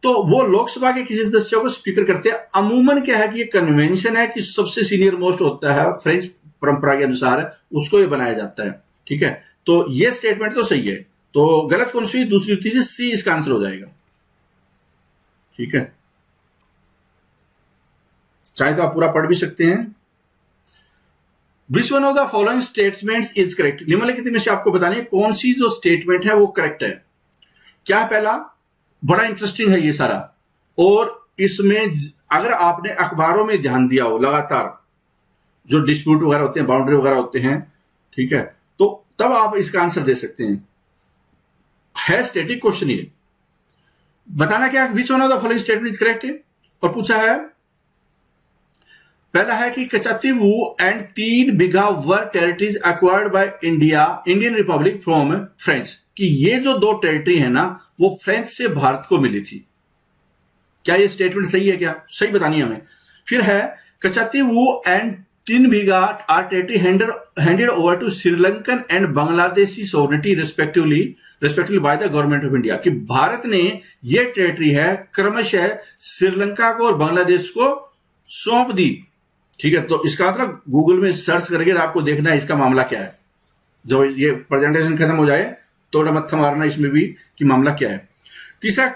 Speaker 1: तो वो लोकसभा के किसी सदस्य को स्पीकर करते हैं। अमूमन क्या है कि ये कन्वेंशन है कि सबसे सीनियर मोस्ट होता है, फ्रेंच परंपरा के अनुसार उसको ये बनाया जाता है। ठीक है, तो ये स्टेटमेंट तो सही है। तो गलत कौन सी? दूसरी, तीसरी, सी इसका आंसर हो जाएगा। ठीक है, चाहे तो आप पूरा पढ़ भी सकते हैं। Which one of the following statements is correct. निम्नलिखित में से आपको बतानी है कौन सी जो स्टेटमेंट है वो करेक्ट है। क्या है पहला? बड़ा इंटरेस्टिंग है ये सारा, और इसमें अगर आपने अखबारों में ध्यान दिया हो लगातार, जो डिस्प्यूट वगैरह होते हैं, बाउंड्री वगैरह होते हैं, ठीक है, तो तब आप इसका आंसर दे सकते हैं। है स्टैटिक क्वेश्चन ये। बताना क्या, which one of the following statement is correct है। और पूछा है, पहला है कि Katchatheevu and 3 Bigha were territories acquired by Indian republic from French, कि ये जो 2 टेरिटरी है ना, वो फ्रेंच से भारत को मिली थी। क्या ये स्टेटमेंट सही है? क्या सही बतानी है हमें। फिर है, Katchatheevu and 3 Bigha are territory handed over to Sri Lankan and Bangladeshi sovereignty respectively by the government of India, कि भारत ने ये टेरिटरी है क्रमशः श्रीलंका को और बांग्लादेश को सौंप दी। ठीक है, तो इसका मतलब गूगल में सर्च करके आपको देखना है इसका मामला क्या है। जब ये प्रेजेंटेशन खत्म हो जाए थोड़ा मत्था मारना इसमें भी कि मामला क्या है। तीसरा,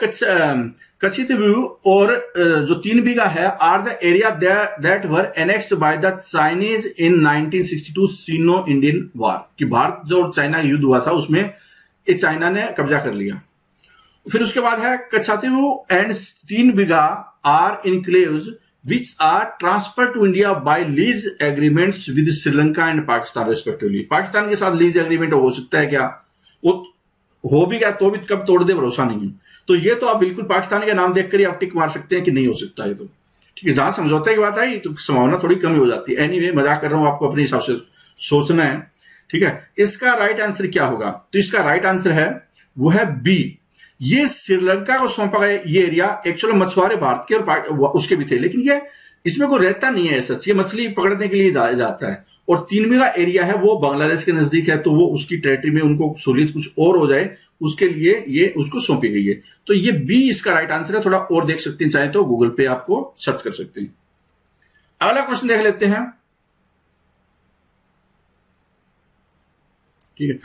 Speaker 1: कचितवू और जो 3 बीघा है are the area that were annexed by the Chinese in 1962 Sino Indian war, कि भारत जो चाइना युद्ध हुआ था उसमें ये चाइना ने कब्जा कर लिया। फिर उसके बाद है, Katchatheevu and 3 Bigha are enclaves which are transferred to India by lease agreements with Sri Lanka and Pakistan respectively. Pakistan के साथ लीज एग्रीमेंट हो सकता है क्या? वो हो भी गया तो भी कब तोड़ दे, भरोसा नहीं है। तो ये तो आप बिल्कुल पाकिस्तान के नाम देखकर ही आप टिक मार सकते हैं कि नहीं हो सकता है। तो ठीक है, जहां समझौते की बात आई तो संभावना थोड़ी कमी हो जाती है। एनीवे, मजाक कर रहा हूं, आपको अपने हिसाब से सोचना है। ठीक है, इसका राइट आंसर क्या होगा? तो इसका राइट आंसर है, वो है बी। ये श्रीलंका को सौंपा गया ये एरिया, एक्चुअली मछुआरे भारत के और उसके भी थे, लेकिन ये इसमें कोई रहता नहीं है ऐसा। ये मछली पकड़ने के लिए जाता है और 3वीं का एरिया है वो बांग्लादेश के नजदीक है, तो वो उसकी टेरिटरी में उनको सहूलियत कुछ और हो जाए उसके लिए ये उसको सौंपी गई है। तो ये बी इसका राइट आंसर है। थोड़ा और देख सकते हैं, चाहे तो गूगल पे आपको सर्च कर सकते हैं। अगला क्वेश्चन देख लेते हैं, ठीक है।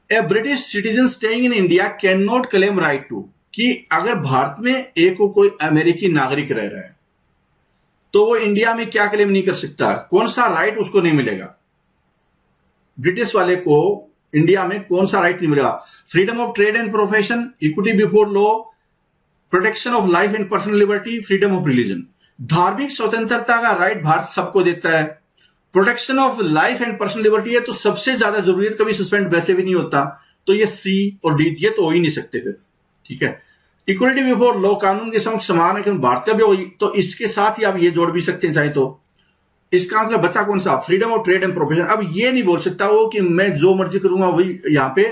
Speaker 1: A British citizen staying in India can not claim right to, कि अगर भारत में एक कोई अमेरिकी नागरिक रह रहा है तो वो इंडिया में क्या क्लेम नहीं कर सकता, कौन सा राइट उसको नहीं मिलेगा? ब्रिटिश वाले को इंडिया में कौन सा राइट नहीं मिलेगा? Freedom of trade and profession, equity before law, protection of life and personal liberty, freedom of religion. धार्मिक स्वतंत्रता का राइट भारत सबको देता है। Protection of life and personal liberty है तो सबसे ज्यादा जरूरियत कभी सस्पेंड वैसे भी नहीं होता, तो ये सी और डी ये तो हो ही नहीं सकते फिर, ठीक है। इक्वलिटी बिफोर लॉ, कानून के समक्ष समान है, क्योंकि भारत का भी हो, तो इसके साथ ही आप ये जोड़ भी सकते हैं चाहे तो। इसका मतलब बचा कौन सा? Freedom of trade and profession. अब ये नहीं बोल सकता वो कि मैं जो मर्जी करूंगा वही यहां पे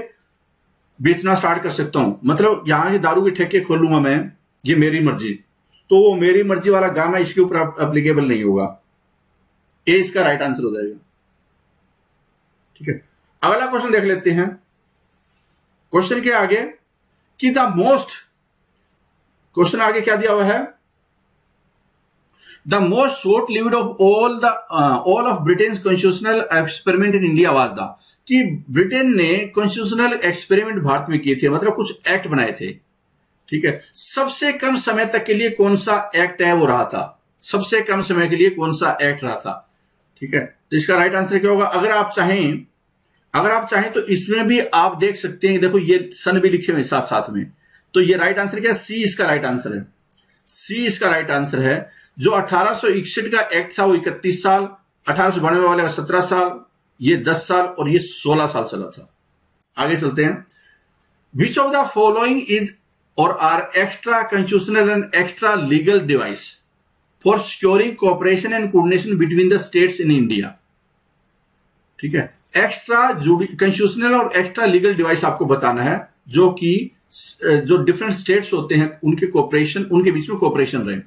Speaker 1: बेचना स्टार्ट कर सकता हूं, मतलब यहां के दारू के ठेके खोलूंगा मैं, ये मेरी मर्जी, तो वो मेरी मर्जी वाला गाना इसके ऊपर एप्लीकेबल नहीं होगा। ए इसका राइट आंसर हो जाएगा, ठीक है। अगला क्वेश्चन देख लेते हैं। क्वेश्चन के आगे कि द मोस्ट, क्वेश्चन आगे क्या दिया हुआ है? The most short lived of all of Britain constitutional experiment in India was the, कि ब्रिटेन ने कॉन्स्टिट्यूशनल एक्सपेरिमेंट भारत में किए थे, मतलब कुछ एक्ट बनाए थे, ठीक है। सबसे कम समय तक के लिए कौन सा एक्ट है वो रहा था? सबसे कम समय के लिए कौन सा एक्ट रहा था, ठीक है। तो इसका राइट आंसर क्या होगा? अगर आप चाहें तो इसमें भी आप देख सकते हैं, देखो ये सन भी लिखे हुए साथ साथ में, तो ये राइट आंसर क्या है? सी इसका राइट आंसर है। सी इसका राइट आंसर है। जो 1861 का एक्ट था वो 31 साल, 1892 वाले का 17 साल, ये 10 साल और ये 16 साल चला था। आगे चलते हैं। Which of the following is और are extra constitutional and extra legal device for securing cooperation and coordination between the states in India, ठीक है। एक्स्ट्रा कॉन्स्टिट्यूशनल और एक्स्ट्रा लीगल डिवाइस आपको बताना है, जो कि जो डिफरेंट स्टेट्स होते हैं उनके कोऑपरेशन, उनके बीच में कोऑपरेशन रहे।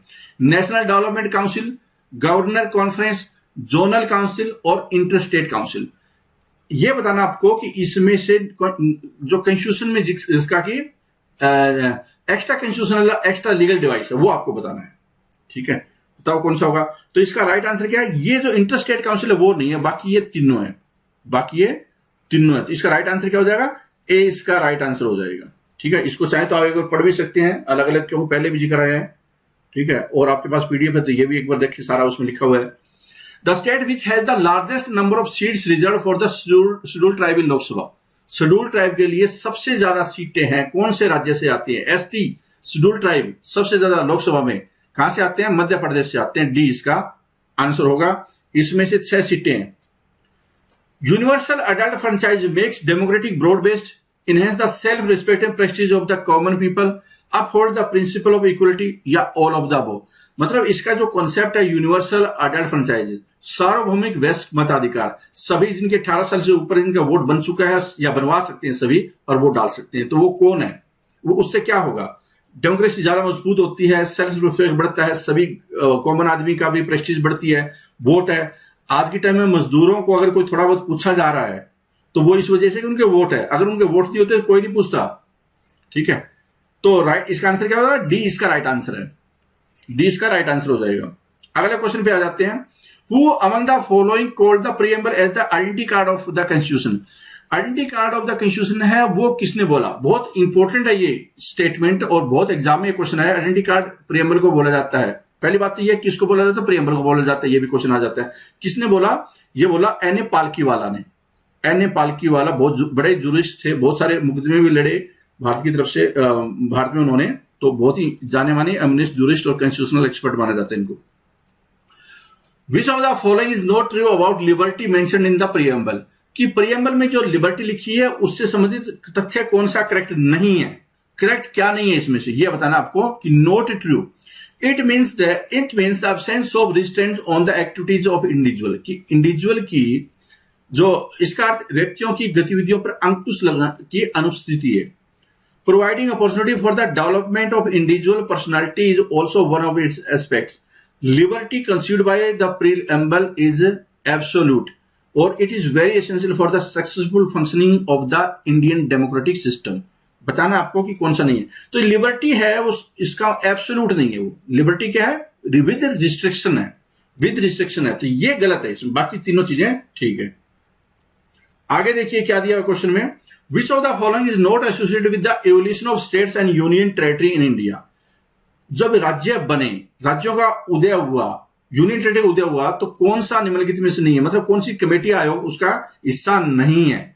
Speaker 1: National development council, governor conference, zonal council और इंटर स्टेट काउंसिल। यह बताना आपको कि इसमें से जो कॉन्स्टिट्यूशन में जिसका कि extra constitutional extra legal device है वो आपको बताना है, ठीक है। बताओ कौन सा होगा? तो इसका राइट आंसर क्या है? ये जो इंटर स्टेट काउंसिल है वो नहीं है, बाकी ये तीनों है, तो इसका राइट आंसर क्या हो जाएगा? ए इसका राइट आंसर हो जाएगा, ठीक है। इसको चाहे तो आप एक बार पढ़ भी सकते हैं अलग अलग, क्योंकि पहले भी जिक्र आया है, ठीक है। और आपके पास पीडीएफ है तो ये भी एक बार देखिए, सारा उसमें लिखा हुआ है। The state which has the largest number of seats reserve for the scheduled tribe in Lok Sabha, scheduled tribe के लिए सबसे ज्यादा सीटें हैं कौन से राज्य से आती है? एसटी शेड्यूल्ड ट्राइब सबसे ज्यादा लोकसभा में कहां से आते हैं? मध्य प्रदेश से आते हैं। डी इसका आंसर होगा। इसमें से 6 सीटें हैं। Universal adult franchise makes democratic broad based, enhance the self-respect and prestige of the common people, uphold the principle of equality, या all of the above। मतलब इसका जो कॉन्सेप्ट है यूनिवर्सल अडल्ट फ्रेंचाइज, सार्वभौमिक वयस्क मताधिकार, सभी जिनके 18 साल से ऊपर जिनका वोट बन चुका है या बनवा सकते हैं सभी और वोट डाल सकते हैं, तो वो कौन है? वो उससे क्या होगा? डेमोक्रेसी ज्यादा मजबूत होती है, सेल्फ रिस्पेक्ट बढ़ता है, सभी कॉमन आदमी का भी प्रेस्टीज बढ़ती है, वोट है। आज के टाइम में मजदूरों को अगर कोई थोड़ा बहुत पूछा जा रहा है तो वो इस वजह से कि उनके वोट है, अगर उनके वोट नहीं होते तो कोई नहीं पूछता, ठीक है। तो राइट इसका आंसर क्या होगा? डी इसका राइट आंसर है। डी इसका राइट आंसर हो जाएगा। अगले क्वेश्चन पे आ जाते हैं। Who among the following called the preamble as the identity card of the constitution? Identity card of the constitution है वो किसने बोला? बहुत इंपॉर्टेंट है ये स्टेटमेंट और बहुत एग्जाम में ये क्वेश्चन है। आइडेंटिटी कार्ड प्रीएम्बल को बोला जाता है। पहली बात तो ये किसको बोला जाता है? प्रीएम्बल को बोला जाता है। ये भी क्वेश्चन आ जाता है। किसने बोला? ये बोला एन.ए. पालकीवाला ने। एन.ए. पालकीवाला बहुत बड़े जुरिस्ट थे, बहुत सारे मुकदमे भी लड़े भारत की तरफ से, भारत में उन्होंने, तो बहुत ही जाने माने एमनेस्ट जुरिस्ट और कॉन्स्टिट्यूशनल एक्सपर्ट माना जाता है इनको। विच of the following is not true about liberty mentioned in the preamble? कि प्रीएम्बल में जो लिबर्टी लिखी है उससे संबंधित तथ्य कौन सा करेक्ट नहीं है? करेक्ट क्या नहीं है इसमें से, ये बताना आपको कि not true. It means the absence of restraints on the activities of individual, कि इंडिविजुअल की जो, इसका अर्थ व्यक्तियों की गतिविधियों पर अंकुश लगाने की अनुपस्थिति है। Providing opportunity for the development of individual personality is also one of its aspects. Liberty conceived by the preamble is absolute और it is very essential for the successful functioning of the Indian democratic system. बताना आपको कि कौन सा नहीं है। तो लिबर्टी है वो, इसका एब्सोल्यूट नहीं है, वो लिबर्टी क्या है, विद रिस्ट्रिक्शन है, विद रिस्ट्रिक्शन है, तो ये गलत है इसमें, बाकी तीनों चीजें ठीक है। आगे देखिए क्या दिया क्वेश्चन में, which of the following is not associated with the evolution of states and union territory in India. जब राज्य बने, राज्यों का उदय हुआ, यूनियन टेरिटरी उदय हुआ, तो कौन सा निम्नलिखित में से नहीं है, मतलब कौन सी कमेटी आयोग उसका हिस्सा नहीं है।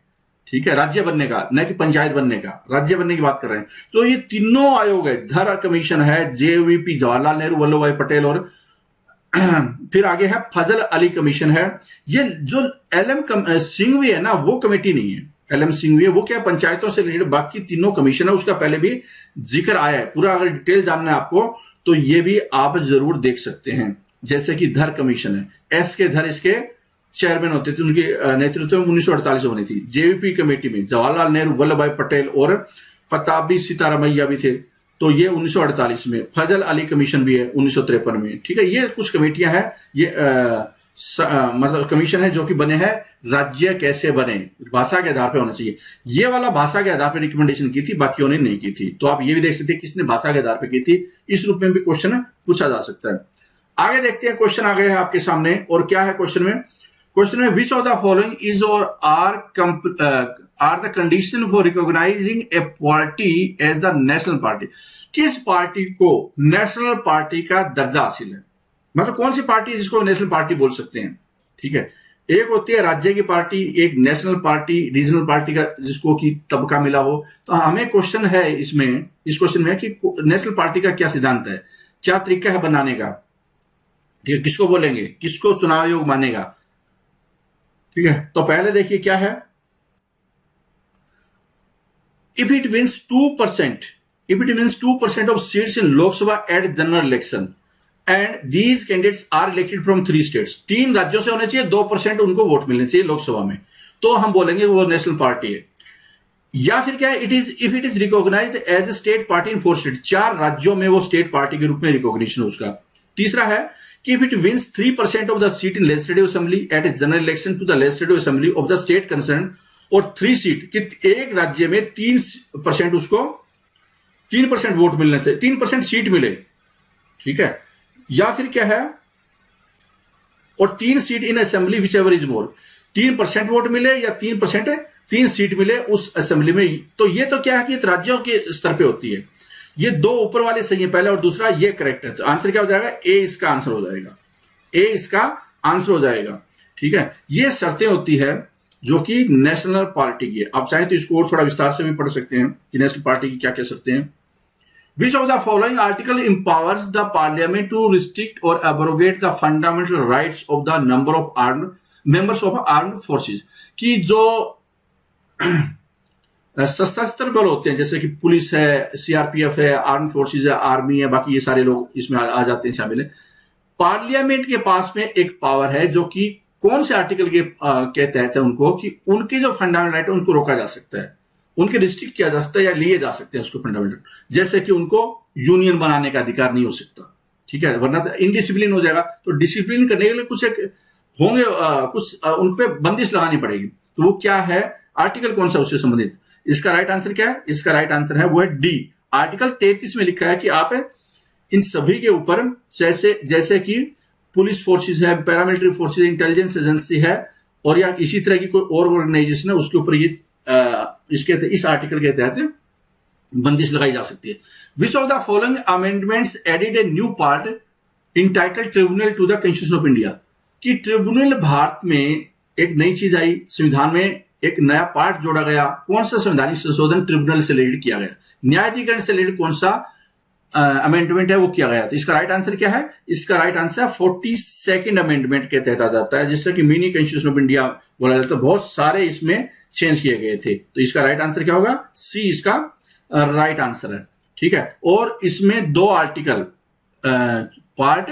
Speaker 1: ठीक है, राज्य बनने का, न कि पंचायत बनने का, राज्य बनने की बात कर रहे हैं। तो ये तीनों आयोग है, धर कमीशन है, जेवीपी जवाहरलाल नेहरू वल्लभ भाई पटेल, और फिर आगे है फजल अली कमीशन है। ये जो LM सिंघवी है ना, वो कमेटी नहीं है, LM सिंघवी है वो क्या, पंचायतों से रिलेटेड बाकी तीनों कमीशन है, उसका पहले भी जिक्र आया है। पूरा अगर डिटेल जानना है आपको तो ये भी आप जरूर देख सकते हैं। जैसे कि धर कमीशन है, एस के धर इसके चेयरमैन होते थे, उनके नेतृत्व में 1948 में बनी थी। जेवीपी कमेटी में जवाहरलाल नेहरू वल्लभ भाई पटेल और पताबी सीतारामैया भी थे, तो ये 1948 में। फजल अली कमीशन भी है 1953 में। ठीक है, ये कुछ कमेटियां हैं, ये मतलब कमीशन है जो कि बने हैं राज्य कैसे बने, भाषा के आधार पर होना चाहिए। ये वाला भाषा के आधार पर रिकमेंडेशन की थी, बाकियों ने नहीं की थी। तो आप ये भी देख सकते हैं किसने भाषा के आधार पर की थी, इस रूप में भी क्वेश्चन पूछा जा सकता है। आगे देखते हैं, क्वेश्चन आ गया है आपके सामने, और क्या है क्वेश्चन में, क्वेश्चन में which of the following is और are the condition for recognizing a party as the national party. किस पार्टी को नेशनल पार्टी का दर्जा हासिल है, मतलब कौन सी पार्टी है जिसको नेशनल पार्टी बोल सकते हैं। ठीक है, एक होती है राज्य की पार्टी, एक नेशनल पार्टी, रीजनल पार्टी का जिसको कि तबका मिला हो। तो हमें क्वेश्चन है इसमें, इस क्वेश्चन में कि नेशनल पार्टी का क्या सिद्धांत है, क्या तरीका है बनाने का। ठीक है, किसको बोलेंगे, किसको चुनाव आयोग मानेगा। ठीक है, तो पहले देखिए क्या है, if it wins 2% of seats in Lok Sabha at general election and these candidates are elected from 3 states. 3 राज्यों से होने चाहिए, 2% उनको वोट मिलने चाहिए लोकसभा में, तो हम बोलेंगे वो नेशनल पार्टी है। या फिर क्या है, if it is recognised as a state party in 4 state, 4 राज्यों में वो स्टेट पार्टी के रूप में रिकॉग्निशन उसका। तीसरा है कि if it wins 3% of the seat in legislative assembly at a general election to the legislative assembly of the state concern, और 3 सीट कि एक राज्य में 3% उसको 3% वोट मिलने से 3% सीट मिले। ठीक है, या फिर क्या है, और 3 seat in assembly which ever is more, 3% vote मिले या 3 सीट मिले उस असेंबली में। तो ये तो क्या है कि राज्यों के स्तर पे होती है। ये 2 ऊपर वाले सही है, पहला और दूसरा ये करेक्ट है। तो आंसर क्या हो जाएगा, ए इसका आंसर हो जाएगा, ए इसका आंसर हो जाएगा। ठीक है, ये शर्तें होती है जो कि नेशनल पार्टी की है। आप चाहें तो इसको और थोड़ा विस्तार से भी पढ़ सकते हैं कि नेशनल पार्टी की क्या कह सकते हैं। Which of the following article empowers the parliament to restrict और abrogate the fundamental rights of the number of members of armed forces, कि जो सशस्त्र बल होते हैं जैसे कि पुलिस है, सीआरपीएफ है, आर्म फोर्सेज है, आर्मी है, बाकी ये सारे लोग इसमें आ जाते हैं शामिल है। पार्लियामेंट के पास में एक पावर है जो कि कौन से आर्टिकल के तहत है उनको, कि उनके जो फंडामेंटल राइट है उनको रोका जा सकता है, उनके रिस्ट्रिक्ट किया जा सकता है या लिए जा सकते हैं उसको फंडामेंटल। जैसे कि उनको यूनियन बनाने का अधिकार नहीं हो सकता। ठीक है, वरना तो इनडिसिप्लिन हो जाएगा। तो डिसिप्लिन करने के लिए कुछ एक होंगे, कुछ उन पे बंदिश लगानी पड़ेगी। तो वो क्या है, आर्टिकल कौन सा उससे संबंधित। इसका राइट आंसर क्या है, इसका राइट आंसर है वो है डी। आर्टिकल 33 में लिखा है कि आप इन सभी के ऊपर जैसे कि पुलिस फोर्सेस है, पैरामिलिट्री फोर्सेस, इंटेलिजेंस एजेंसी है, और या इसी तरह की कोई और ऑर्गेनाइजेशन है, उसके ऊपर ये इस आर्टिकल के तहत बंदिश लगाई जा सकती है। Which of the following amendments added a new part entitled tribunal to the constitution of India, कि ट्रिब्यूनल भारत में एक नई चीज आई, संविधान में एक नया पार्ट जोड़ा गया। कौन सा संवैधानिक संशोधन ट्रिब्यूनल से रिलेटेड किया गया, न्यायाधिकरण से रिलेटेड कौन सा अमेंडमेंट है वो किया गया। तो इसका राइट आंसर क्या है, इसका राइट आंसर 42nd अमेंडमेंट के तहत आ जाता है, जिससे कि मिनी कॉन्स्टिट्यूशन ऑफ इंडिया बोला जाता है। बहुत सारे इसमें चेंज किए गए थे। तो इसका राइट आंसर क्या होगा, सी इसका राइट आंसर है। ठीक है, और इसमें 2 article part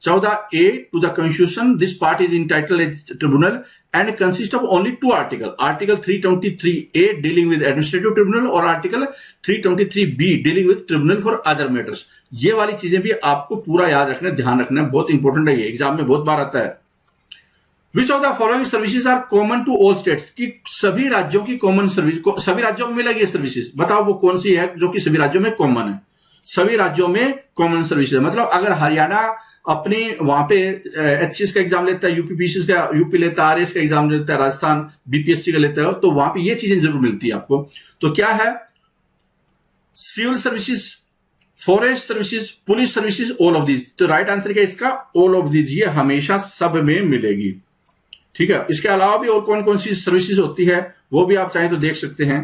Speaker 1: 14A to the Constitution, this part is entitled as Tribunal and consists of only 2 articles. Article 323A dealing with Administrative Tribunal और Article 323B dealing with Tribunal for other matters. ये वाली चीजें भी आपको पूरा याद रखना, ध्यान रखना, बहुत इंपॉर्टेंट है, ये एग्जाम में बहुत बार आता है। Which of the following services are common to all states, कि सभी राज्यों की कॉमन सर्विस, सभी राज्यों में मिलेगी सर्विसेज, बताओ वो कौन सी है जो कि सभी राज्यों में कॉमन है। सभी राज्यों में कॉमन सर्विसेज मतलब अगर हरियाणा अपनी वहां पे एचसीएस का एग्जाम लेता है, यूपीपीसीएस का यूपी लेता है, आरएस का एग्जाम लेता है, राजस्थान बीपीएससी का लेता है, तो वहां पे ये चीजें जरूर मिलती है आपको। तो क्या है, civil services, forest services, police services, all of these. तो राइट आंसर क्या है इसका, ऑल ऑफ दीज, ये हमेशा सब में मिलेगी। ठीक है, इसके अलावा भी और कौन कौन सी सर्विसेज होती है वो भी आप चाहें तो देख सकते हैं।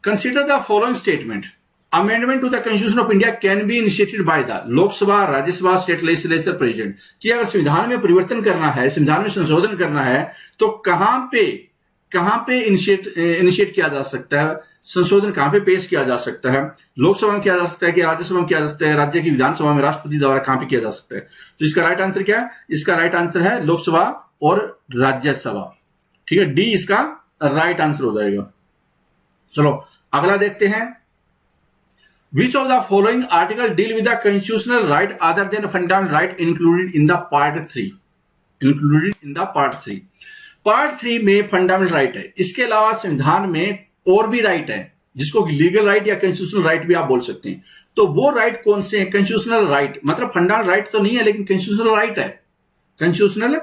Speaker 1: Consider the following statement, amendment to the constitution of India can be initiated by the Lok Sabha, Rajya Sabha, state legislature, president. कि अगर संविधान में परिवर्तन करना है, संविधान में संशोधन करना है, तो कहां पे इनिशिएट किया जा सकता है, संशोधन कहां पे पेश किया जा सकता है, लोकसभा में किया जा सकता है कि राज्यसभा में किया जा सकता है, राज्य की विधानसभा में राष्ट्रपति द्वारा कहां पे किया जा सकता है। तो इसका राइट आंसर क्या है, इसका राइट आंसर है लोकसभा और राज्यसभा। ठीक है, डी इसका राइट आंसर हो जाएगा। चलो अगला देखते हैं। Which of the following article deal with the constitutional right other than fundamental right included in the part 3? Included in the part 3. Part 3 में फंडामेंटल राइट है, इसके अलावा संविधान में और भी राइट है जिसको लीगल राइट या कॉन्स्टिट्यूशनल राइट भी आप बोल सकते हैं। तो वो राइट कौन से हैं? कॉन्स्टिट्यूशनल राइट मतलब फंडामेंटल राइट तो नहीं है लेकिन कॉन्स्टिट्यूशनल राइट है, कॉन्स्टिट्यूशनल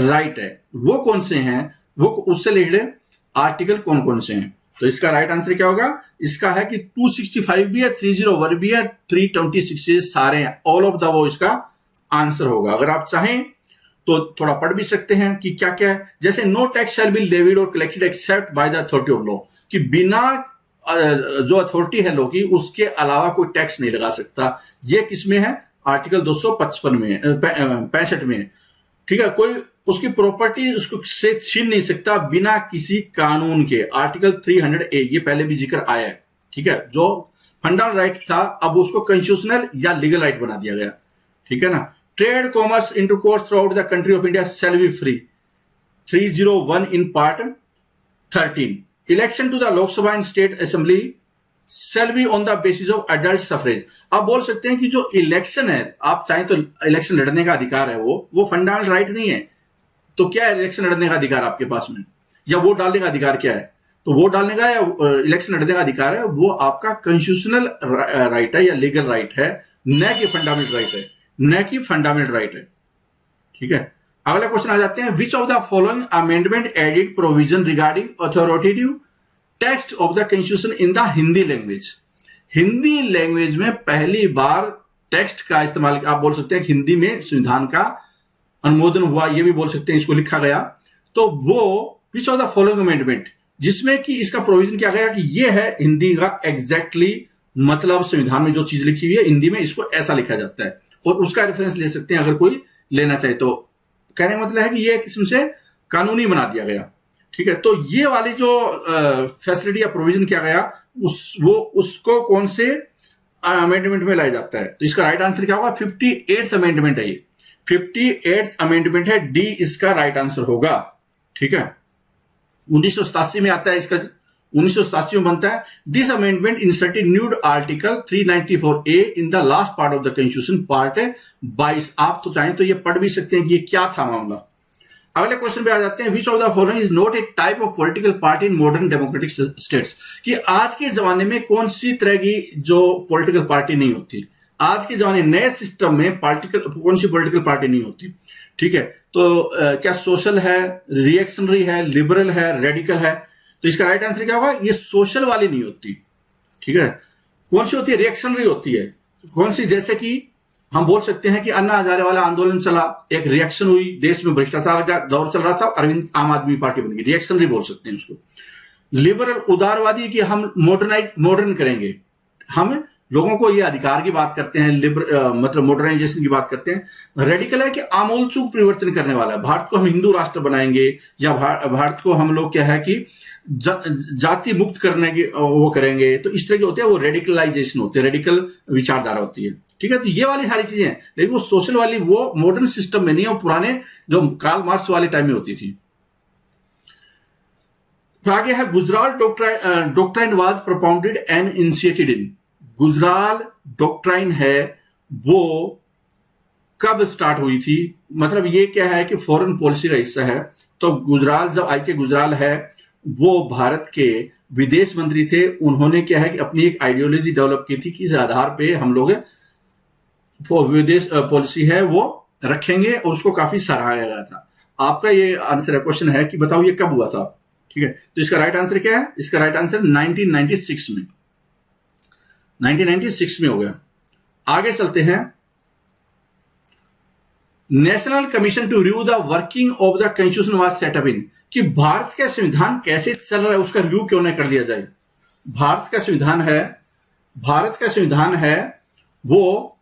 Speaker 1: राइट है। वो कौन से हैं, वो उससे रिलेटेड आर्टिकल कौन कौन से हैं? तो इसका राइट आंसर क्या होगा, इसका है कि 265 भी है, 301 भी है, 326 सारे हैं, ऑल ऑफ द वो इसका आंसर होगा। अगर आप चाहें तो थोड़ा पढ़ भी सकते हैं कि क्या क्या है। जैसे no tax shall be levied और collected except by the authority of law, कि बिना जो अथॉरिटी है लॉ की उसके अलावा कोई टैक्स नहीं लगा सकता। ये किसमें है, आर्टिकल 255 में, 65 में। ठीक है, कोई उसकी प्रॉपर्टी उसको से छीन नहीं सकता बिना किसी कानून के, आर्टिकल 300A, ये पहले भी जिक्र आया है। ठीक है, जो फंडामेंटल राइट था अब उसको कॉन्स्टिट्यूशनल या लीगल राइट बना दिया गया। ठीक है ना। Trade commerce intercourse throughout the country of India shall be free, 301 in part 13। Election to the Lok Sabha and state assembly shall be on the basis of adult suffrage. आप बोल सकते हैं कि जो इलेक्शन है, आप चाहें तो इलेक्शन लड़ने का अधिकार है, वो फंडामेंटल राइट नहीं है। तो क्या है इलेक्शन लड़ने का अधिकार आपके पास में, या वोट डालने का अधिकार क्या है? तो वोट डालने का या इलेक्शन लड़ने का अधिकार है, वो आपका कॉन्स्टिट्यूशनल राइट है या लीगल राइट है, न कि फंडामेंटल राइट है, न कि फंडामेंटल राइट है। ठीक है, अगला क्वेश्चन आ जाते हैं। Which of the following amendment added provision regarding authoritative text of the constitution in the Hindi language. Hindi language में पहली बार टेक्स्ट का इस्तेमाल, आप बोल सकते हैं हिंदी में संविधान का अनुमोदन हुआ, ये भी बोल सकते हैं, इसको लिखा गया। तो वो विच ऑफ द फॉलोइंग अमेंडमेंट, जिसमें कि इसका प्रोविजन किया गया कि ये है हिंदी का एग्जैक्टली मतलब संविधान में जो चीज लिखी हुई है हिंदी में इसको ऐसा लिखा जाता है, और उसका रेफरेंस ले सकते हैं अगर कोई लेना चाहे तो। कहने का मतलब है कि ये किस्म से कानूनी बना दिया गया। ठीक है, तो ये वाली जो फैसिलिटी या प्रोविजन किया गया उसको कौन से अमेंडमेंट में लाया जाता है? तो इसका राइट आंसर क्या होगा, 58th अमेंडमेंट है ये, 58th अमेंडमेंट है, डी इसका राइट आंसर होगा। ठीक है, 1987 में आता है, इसका 1987 में बनता है। This amendment inserted new article 394A in the last part of the constitution part 22। आप तो चाहें तो ये पढ़ भी सकते हैं कि ये क्या था मामला। अगले क्वेश्चन पे आ जाते हैं। Which of the following is not a type of political party in modern democratic states, कि आज के जमाने में कौन सी तरह की जो पॉलिटिकल पार्टी नहीं होती, आज के जमाने नए सिस्टम में कौन सी पॉलिटिकल पार्टी नहीं होती। ठीक है, तो क्या सोशल है, रिएक्शनरी है, लिबरल है, रेडिकल है? तो इसका राइट आंसर क्या होगा, ये सोशल वाली नहीं होती। ठीक है, कौन सी होती है, रिएक्शनरी होती है। कौन सी, जैसे कि हम बोल सकते हैं कि अन्ना हजारे वाला आंदोलन चला, एक रिएक्शन हुई, देश में भ्रष्टाचार का दौर चल रहा था, अरविंद आम आदमी पार्टी बन गई, रिएक्शनरी बोल सकते हैं उसको। लिबरल उदारवादी कि हम मॉडर्न करेंगे, हम लोगों को ये अधिकार की बात करते हैं, मतलब मॉडर्नाइजेशन की बात करते हैं। रेडिकल है कि आमूलचूल परिवर्तन करने वाला है, भारत को हम हिंदू राष्ट्र बनाएंगे, या भारत को हम लोग क्या है कि जाति मुक्त करने की वो करेंगे। तो इस तरह के होते हैं, वो रेडिकलाइजेशन होते हैं, रेडिकल विचारधारा होती है। ठीक है, तो ये वाली सारी चीजें हैं, लेकिन वो सोशल वाली वो मॉडर्न सिस्टम में नहीं है, वो पुराने जो कार्ल मार्क्स वाले टाइम में होती थी। तो आगे है Gujral doctrine was propounded and initiated in. Gujral doctrine है वो कब स्टार्ट हुई थी, मतलब ये क्या है कि फॉरेन पॉलिसी का हिस्सा है। तो गुजराल, जब आई के गुजराल है, वो भारत के विदेश मंत्री थे। उन्होंने क्या है कि अपनी एक आइडियोलॉजी डेवलप की थी कि इस आधार पे हम लोग विदेश पॉलिसी है वो रखेंगे, और उसको काफी सराहाया गया था। आपका ये आंसर है, क्वेश्चन है कि बताओ ये कब हुआ था। ठीक है, तो इसका राइट आंसर क्या है? इसका राइट आंसर 1996 में, 1996 में हो गया। आगे चलते हैं। National commission to review the working of the constitution was set up in, कि भारत का संविधान कैसे चल रहा है उसका रिव्यू क्यों नहीं कर दिया जाए। भारत का संविधान है, भारत का संविधान है वो,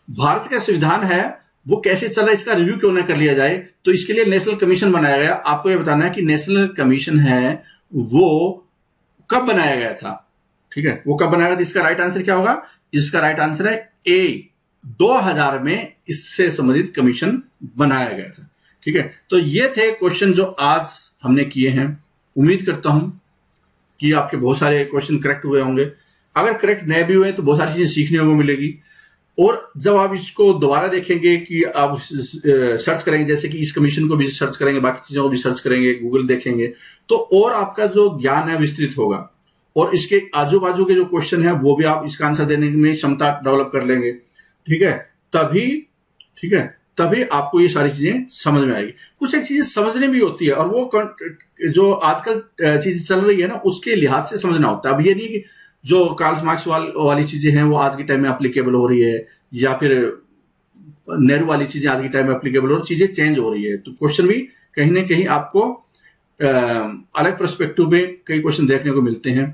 Speaker 1: भारत का संविधान है वो कैसे चल रहा है, इसका रिव्यू क्यों ना कर लिया जाए। तो इसके लिए नेशनल कमीशन बनाया गया। आपको ये बताना है कि नेशनल कमीशन है वो कब बनाया गया था। ठीक है, वो कब बनाया गया था, इसका राइट आंसर क्या होगा? इसका राइट आंसर है ए, 2000 में इससे संबंधित कमीशन बनाया गया था। ठीक है, तो ये थे क्वेश्चन जो आज हमने किए हैं। उम्मीद करता हूं कि आपके बहुत सारे क्वेश्चन करेक्ट हुए होंगे। अगर करेक्ट नहीं भी हुए तो बहुत सारी चीजें सीखने को मिलेगी। और जब आप इसको दोबारा देखेंगे कि आप सर्च करेंगे, जैसे कि इस कमीशन को भी सर्च करेंगे, बाकी चीजों को भी सर्च करेंगे, गूगल देखेंगे, तो और आपका जो ज्ञान है विस्तृत होगा, और इसके आजू बाजू के जो क्वेश्चन है वो भी आप इसका आंसर देने में क्षमता डेवलप कर लेंगे। ठीक है, तभी, ठीक है, तभी आपको ये सारी चीजें समझ में आएगी। कुछ एक चीजें समझने भी होती है, और वो जो आजकल चीजें चल रही है ना, उसके लिहाज से समझना होता है। अब ये नहीं कि जो कार्ल मार्क्स वाली चीजें हैं वो आज के टाइम में एप्लीकेबल हो रही है, या फिर नेहरू वाली चीजें आज के टाइम में एप्लीकेबल हो रही, चीजें चेंज हो रही है। तो क्वेश्चन भी कहीं ना कहीं आपको अलग पर्सपेक्टिव में कई क्वेश्चन देखने को मिलते हैं।